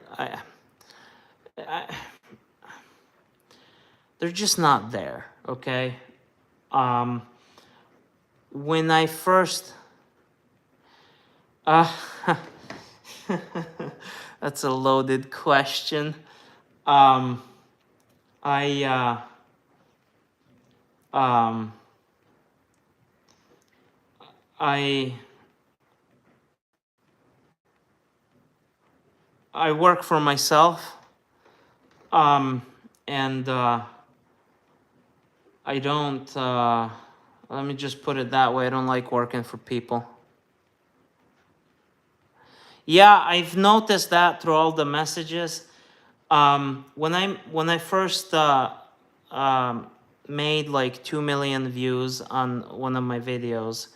they're just not there. Okay. When I first, that's a loaded question. I work for myself, and I don't. Let me just put it that way. I don't like working for people. Yeah, I've noticed that through all the messages. When I first made like 2 million views on one of my videos,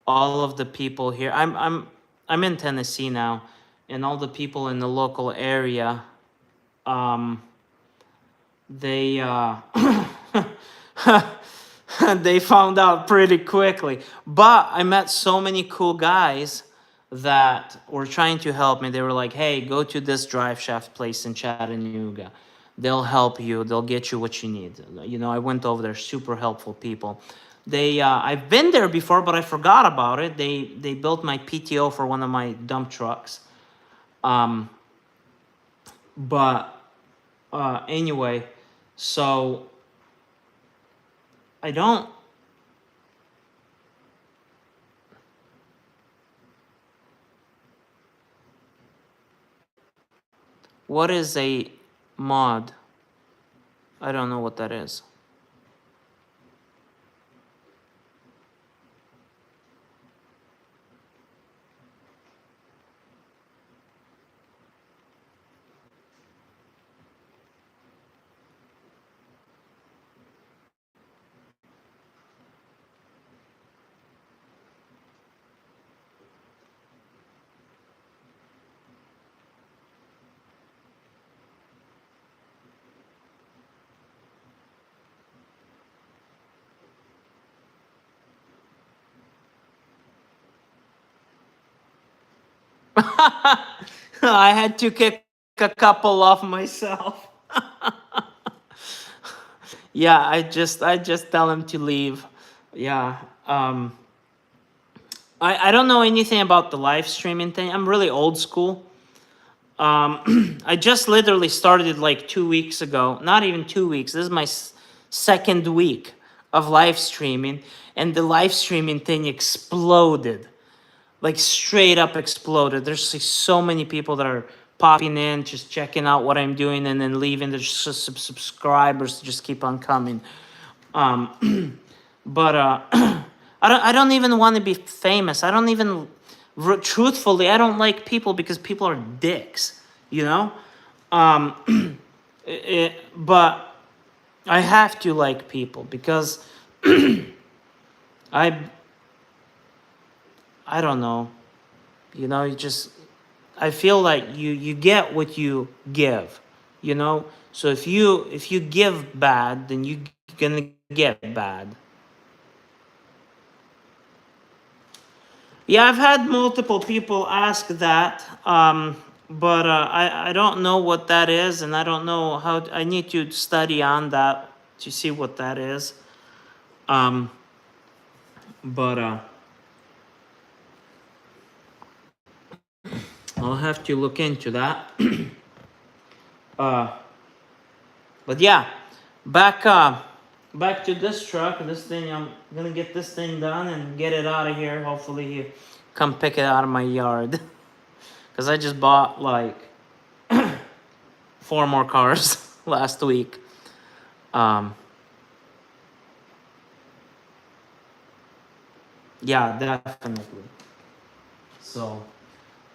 all of the people here, I'm in Tennessee now, and all the people in the local area, they they found out pretty quickly. But I met so many cool guys that were trying to help me. They were like, hey, go to this drive shaft place in Chattanooga. They'll help you. They'll get you what you need. You know, I went over there, super helpful people. They, I've been there before, but I forgot about it. They built my PTO for one of my dump trucks. Anyway, so I don't. What is a mod? I don't know what that is. I had to kick a couple off myself. Yeah, I just tell him to leave. Yeah. I don't know anything about the live streaming thing. I'm really old school. I just literally started like 2 weeks ago. Not even 2 weeks. This is my second week of live streaming, and the live streaming thing exploded. Like straight up exploded. There's like so many people that are popping in, just checking out what I'm doing, and then leaving. There's just subscribers just keep on coming. But I don't even want to be famous. I don't even, truthfully, I don't like people because people are dicks, you know. But I have to like people because I don't know, you know. I feel like you get what you give, you know. So if you give bad, then you're gonna get bad. Yeah, I've had multiple people ask that, but I don't know what that is, and I don't know how. I need to study on that to see what that is. But I'll have to look into that. But yeah, back to this truck. This thing, I'm gonna get this thing done and get it out of here. Hopefully, you come pick it out of my yard. because I just bought like 4 more cars last week. Yeah, definitely. So,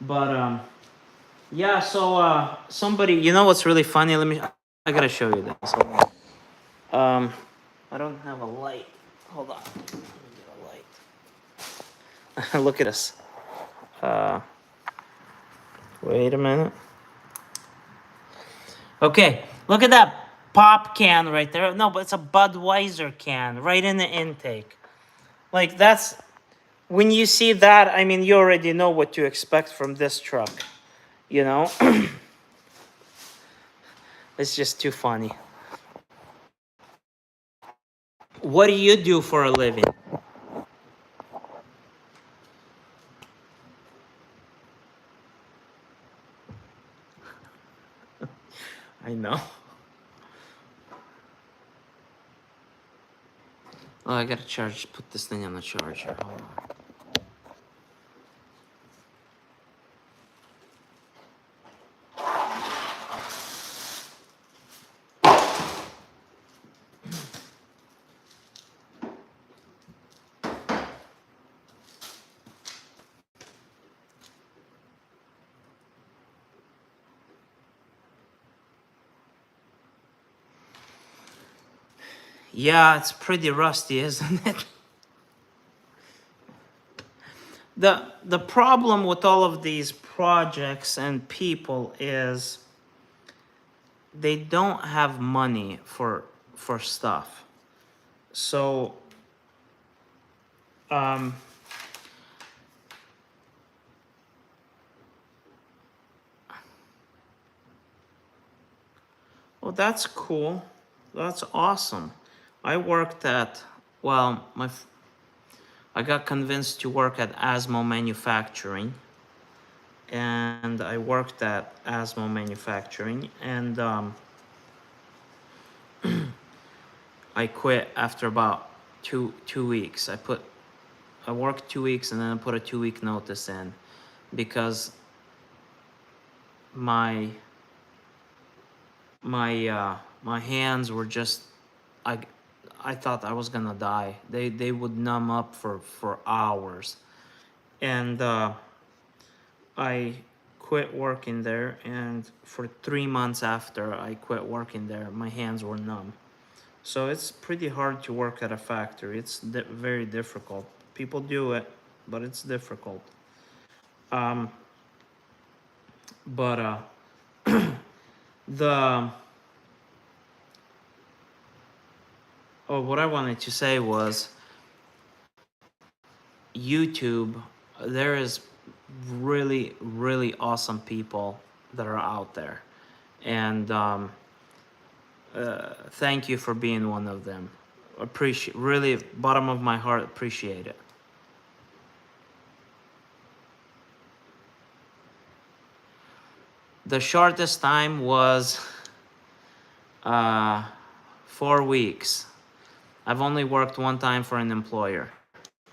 but yeah. So somebody, you know what's really funny? Let me. I gotta show you this. Hold on. I don't have a light. Hold on. Let me get a light. Look at this. Uh, wait a minute. Okay, look at that pop can right there. No, but it's a Budweiser can right in the intake. Like that's when you see that, I mean, you already know what to expect from this truck. You know, it's just too funny. What do you do for a living? I know. Oh, I gotta charge. Put this thing on the charger. Hold on. Yeah, it's pretty rusty, isn't it? The problem with all of these projects and people is they don't have money for stuff. So um well, that's cool. That's awesome. I worked at, well, I got convinced to work at Asmo Manufacturing, and I worked at Asmo Manufacturing, and I quit after about two weeks. I worked 2 weeks and then I put a 2 week notice in because my my hands were just, I I thought I was gonna die. They would numb up for hours, and I quit working there. And for 3 months after I quit working there, my hands were numb. So it's pretty hard to work at a factory. It's very difficult. People do it, but it's difficult. Um, but the oh, what I wanted to say was YouTube. There is really awesome people that are out there, and thank you for being one of them. Appreciate, really, bottom of my heart, appreciate it. The shortest time was 4 weeks. I've only worked one time for an employer.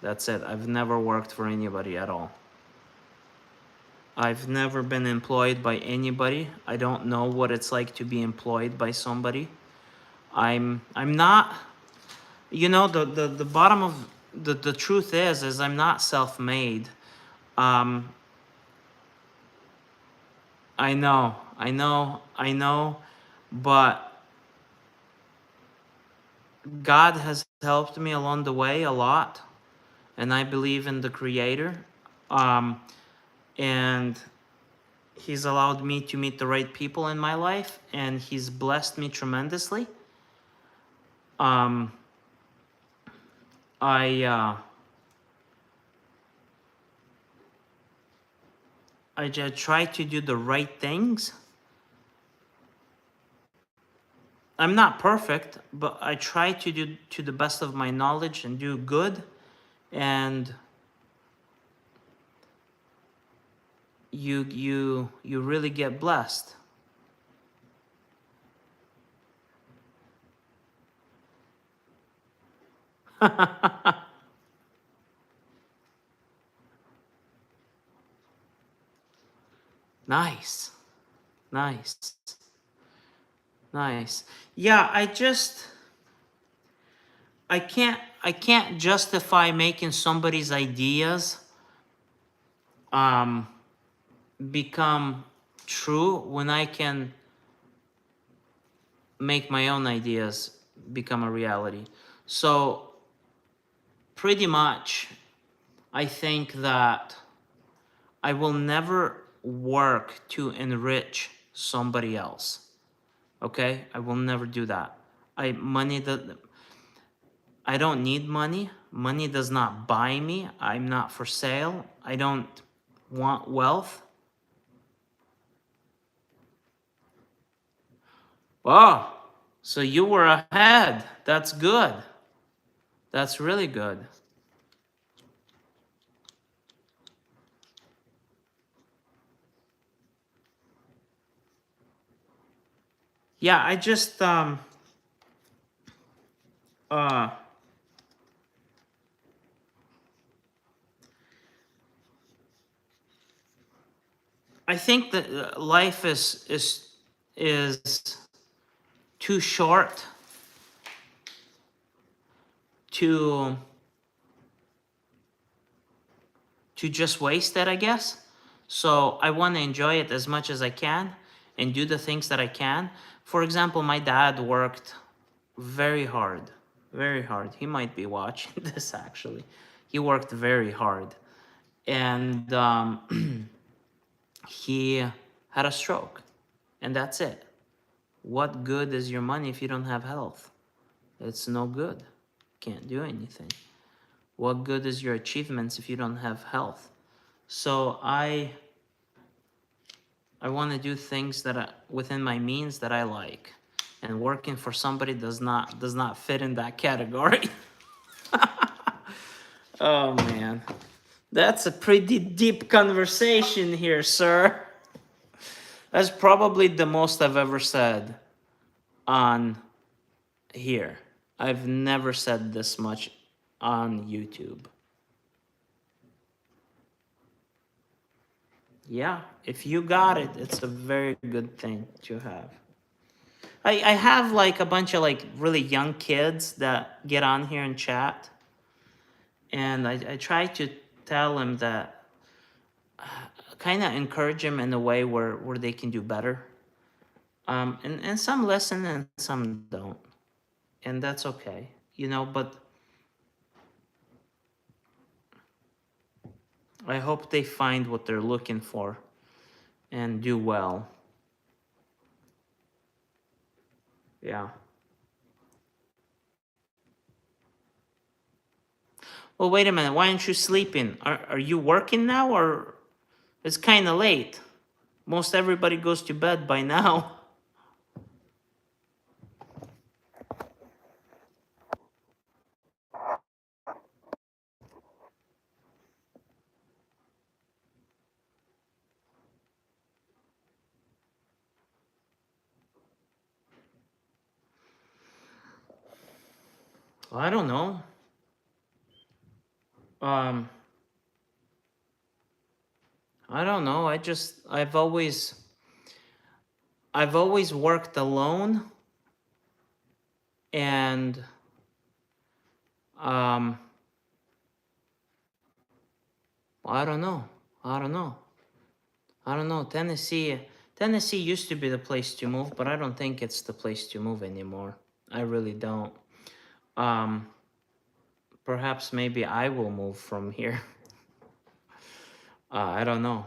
That's it. I've never worked for anybody at all. I've never been employed by anybody. I don't know what it's like to be employed by somebody. I'm not, you know, the bottom of the truth is I'm not self-made. Um, I know, but God has helped me along the way a lot, and I believe in the Creator. And He's allowed me to meet the right people in my life, and He's blessed me tremendously. Um, I just try to do the right things. I'm not perfect, but I try to do to the best of my knowledge and do good, and you really get blessed. Nice. Nice. Nice. Yeah, I can't justify making somebody's ideas um become true when I can make my own ideas become a reality. So pretty much I think that I will never work to enrich somebody else. Okay? I will never do that. I don't need money. Money does not buy me. I'm not for sale. I don't want wealth. Oh, so you were ahead. That's good. That's really good. Yeah, I just uh I think that life is too short to just waste it, I guess. So I want to enjoy it as much as I can and do the things that I can. For example, my dad worked very hard, very hard. He might be watching this actually. He worked very hard, and he had a stroke, and that's it. What good is your money if you don't have health? It's no good. Can't do anything. What good is your achievements if you don't have health? So I want to do things that within my means that I like, and working for somebody does not fit in that category. Oh man, that's a pretty deep conversation here, sir. That's probably the most I've ever said on here. I've never said this much on YouTube. Yeah, if you got it, it's a very good thing to have. I have like a bunch of like really young kids that get on here and chat, and I try to tell them that, kind of encourage them in a way where they can do better. And some listen and some don't, and that's okay, but I hope they find what they're looking for and do well. Yeah. Well, wait a minute. Why aren't you sleeping? Are you working now, or it's kind of late? Most everybody goes to bed by now. I don't know. Um, I don't know. I've always worked alone, and um, I don't know. I don't know. I don't know. Tennessee used to be the place to move, but I don't think it's the place to move anymore. I really don't. Um, Perhaps maybe I will move from here. I don't know.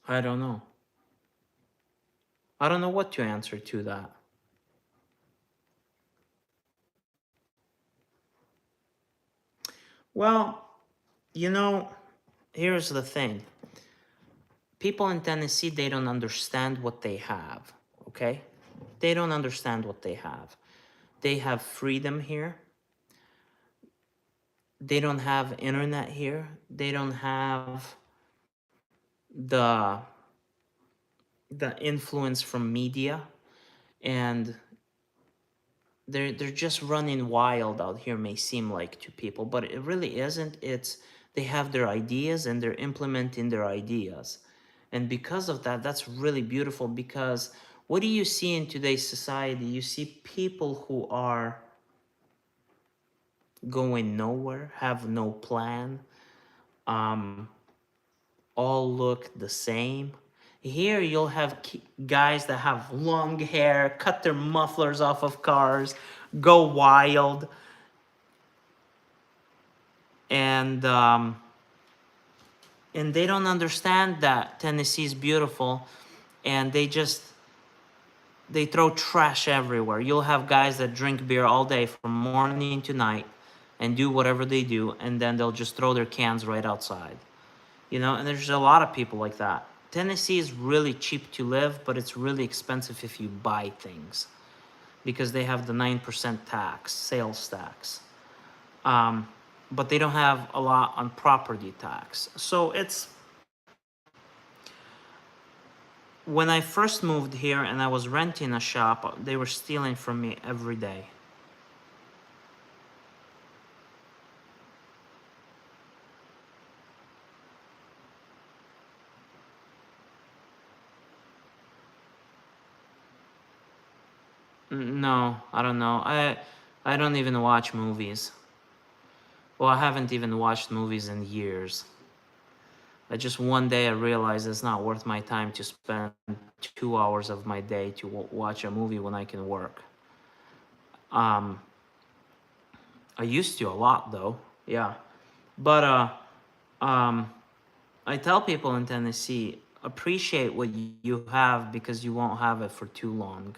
I don't know. I don't know what to answer to that. Well, you know, here's the thing. People in Tennessee, they don't understand what they have, okay? They don't understand what they have. They have freedom here. They don't have internet here. They don't have the influence from media, and they're just running wild out here, may seem like to people, but it really isn't. they have their ideas and they're implementing their ideas. And because of that, that's really beautiful, because what do you see in today's society? You see people who are going nowhere, have no plan, um, all look the same. Here you'll have guys that have long hair, cut their mufflers off of cars, go wild, and they don't understand that Tennessee is beautiful, and they throw trash everywhere. You'll have guys that drink beer all day from morning to night and do whatever they do, and then they'll just throw their cans right outside. You know, and there's a lot of people like that. Tennessee is really cheap to live, but it's really expensive if you buy things, because they have the 9% tax, sales tax. But they don't have a lot on property tax. So it's, when I first moved here and I was renting a shop, they were stealing from me every day. No, I don't know. I don't even watch movies. Well, I haven't even watched movies in years. I just one day I realized it's not worth my time to spend 2 hours of my day to watch a movie when I can work. Um, I used to a lot though, yeah. But I tell people in Tennessee, appreciate what you have, because you won't have it for too long.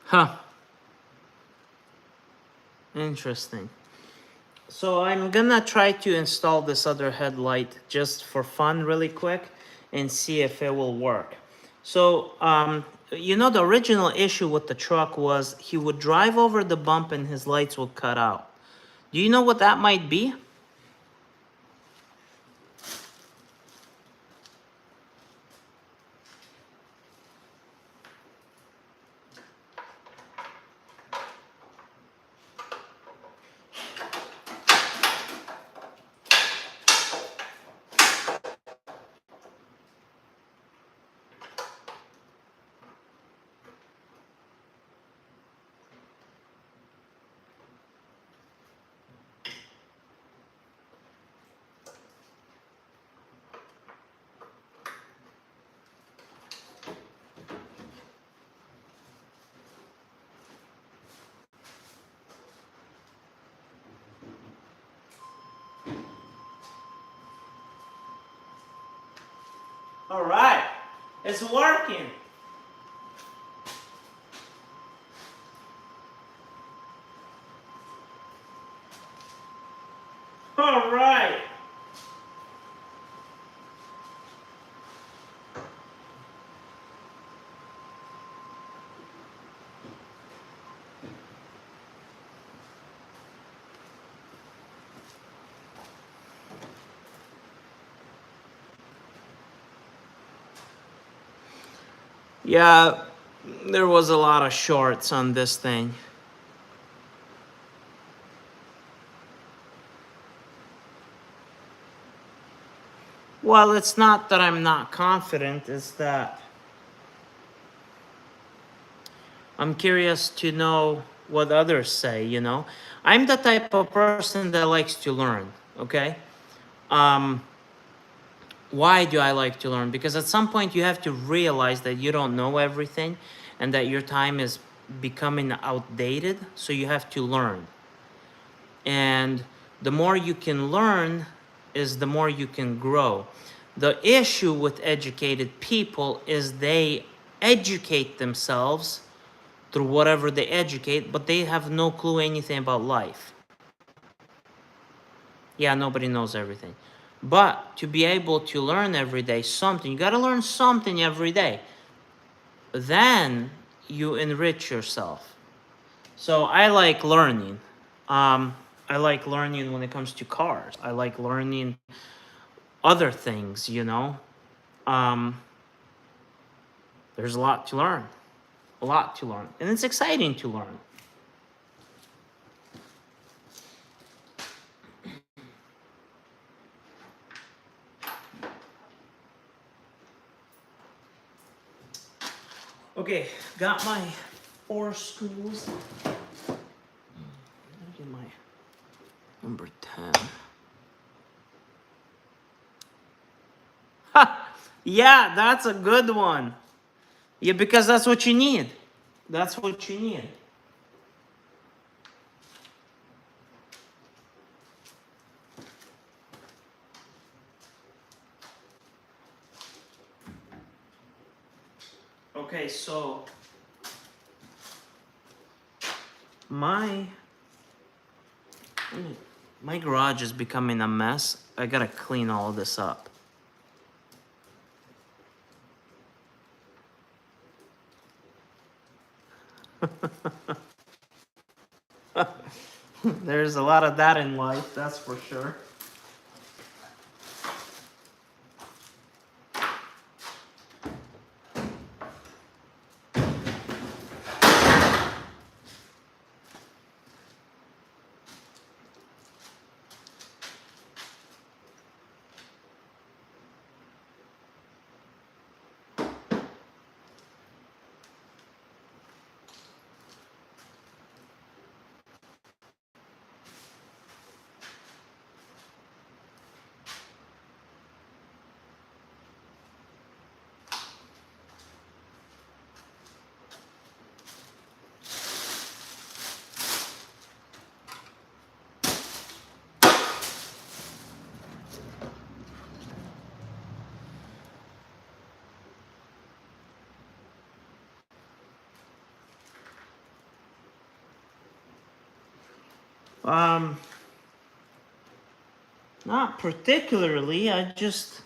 Huh, interesting. So I'm gonna try to install this other headlight just for fun really quick and see if it will work. So, you know, the original issue with the truck was he would drive over the bump and his lights would cut out. Do you know what that might be? All right, it's working. All right. Yeah, there was a lot of shorts on this thing. Well, it's not that I'm not confident, it's that I'm curious to know what others say, you know? I'm the type of person that likes to learn, okay? Um, why do I like to learn? Because at some point you have to realize that you don't know everything and that your time is becoming outdated, so you have to learn. And the more you can learn is the more you can grow. The issue with educated people is they educate themselves through whatever they educate, but they have no clue anything about life. Yeah, nobody knows everything. But to be able to learn every day something, you got to learn something every day. Then you enrich yourself. So I like learning. I like learning when it comes to cars. I like learning other things, you know. Um, there's a lot to learn. A lot to learn. And it's exciting to learn. Okay, got my 4 screws. Get my number 10. Ha! Yeah, that's a good one. Yeah, because that's what you need. That's what you need. Okay, so my my garage is becoming a mess. I gotta clean all this up. There's a lot of that in life, that's for sure. Um, Not particularly. I just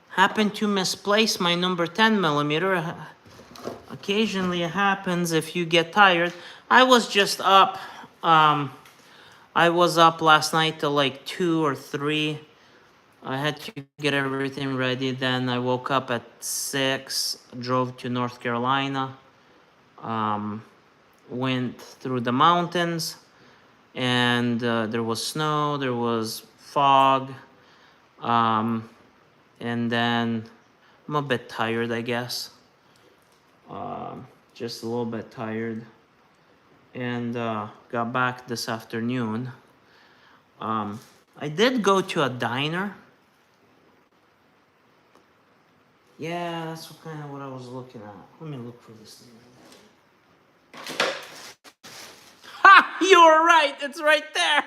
happened to misplace my number 10 millimeter. Occasionally it happens if you get tired. I was just up. I was up last night till like 2 or 3. I had to get everything ready. Then I woke up at 6, drove to North Carolina, went through the mountains, and there was snow, there was fog, and then I'm a bit tired, I guess. Just a little bit tired. And got back this afternoon. I did go to a diner. Yeah, that's kind of what I was looking at. Let me look for this thing. Ha! You were right. It's right there.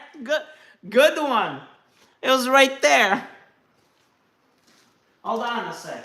Good one. It was right there. Hold on a second.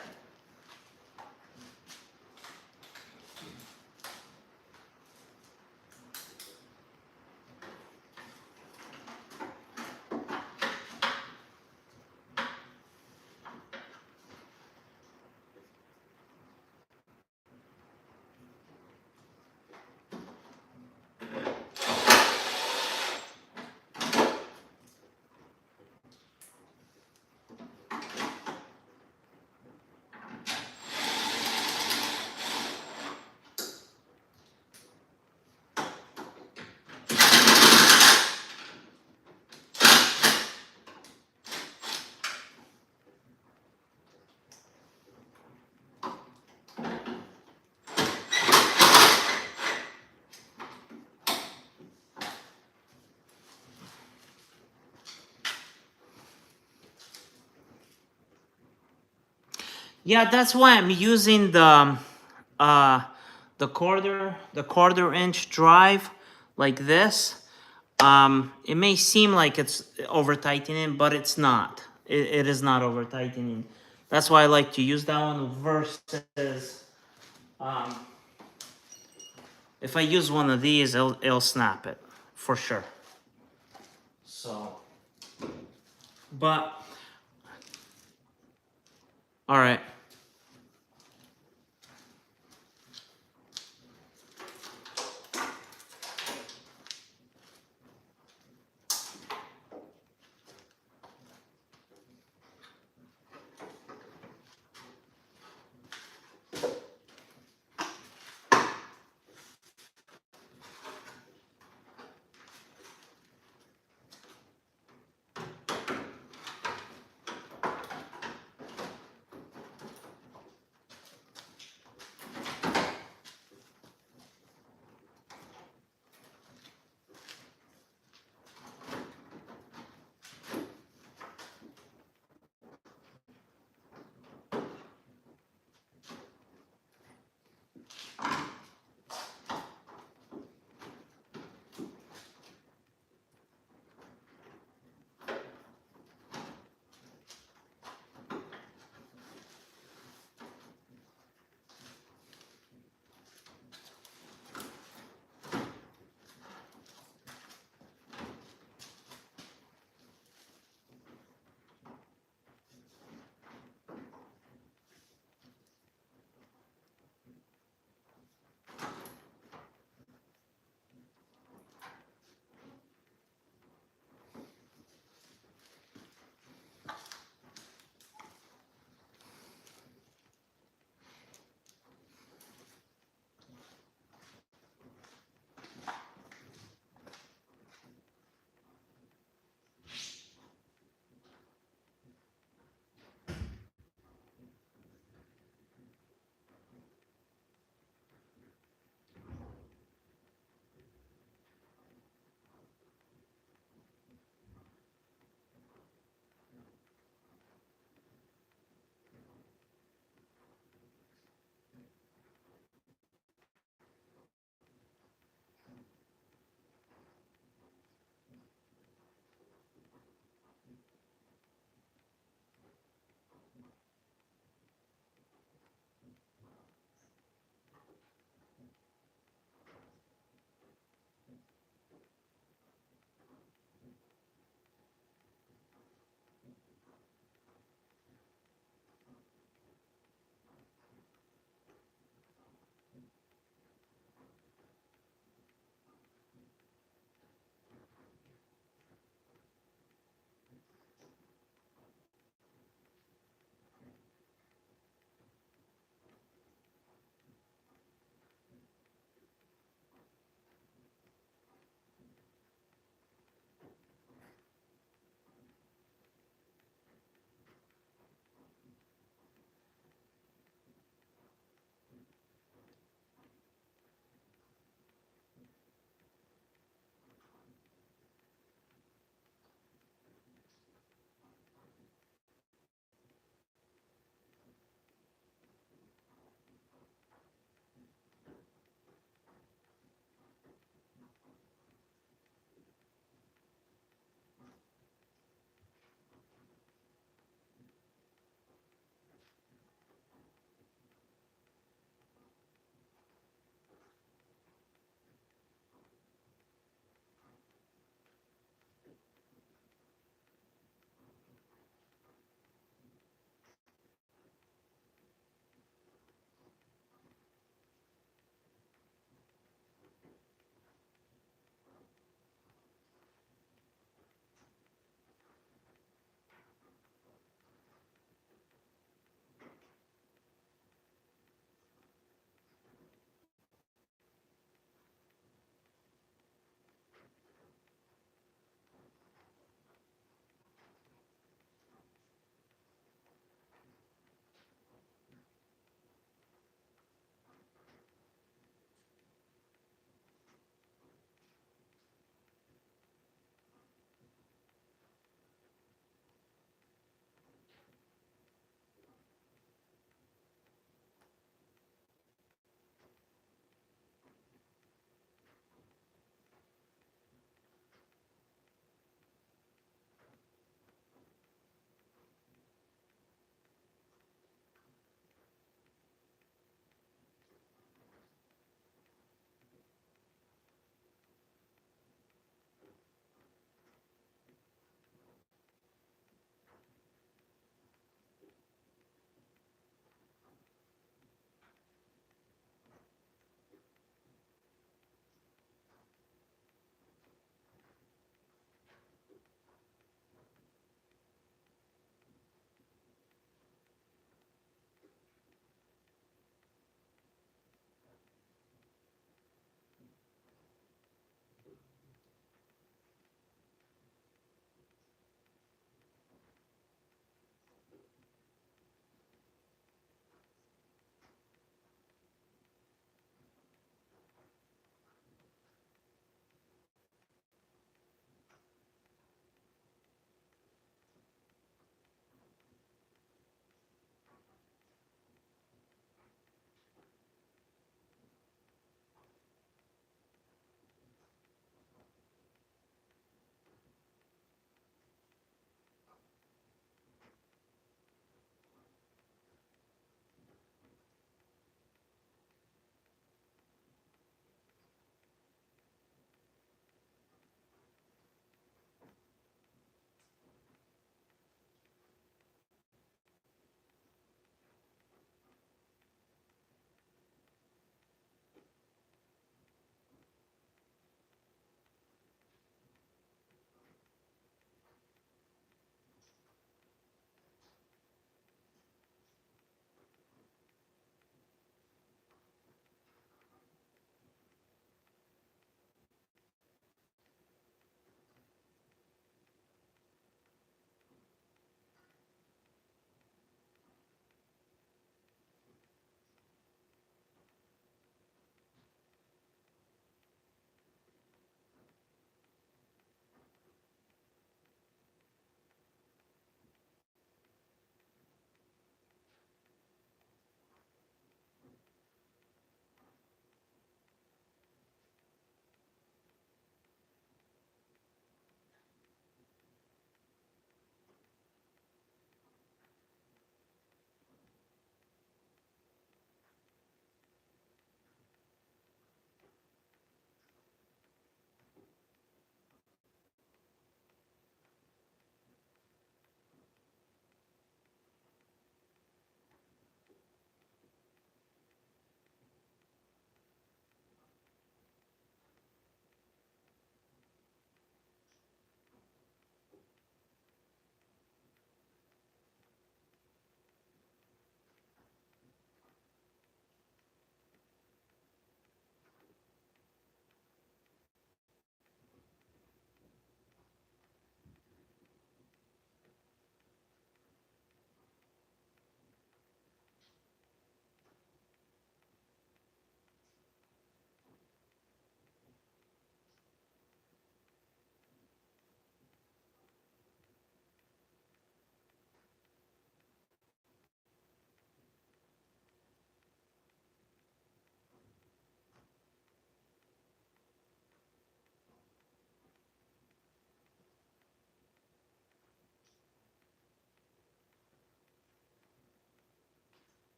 Yeah, that's why I'm using the quarter inch drive like this. It may seem like it's over tightening, but it's not. It is not over tightening. That's why I like to use that one versus um, if I use one of these, it'll snap it for sure. So, but all right.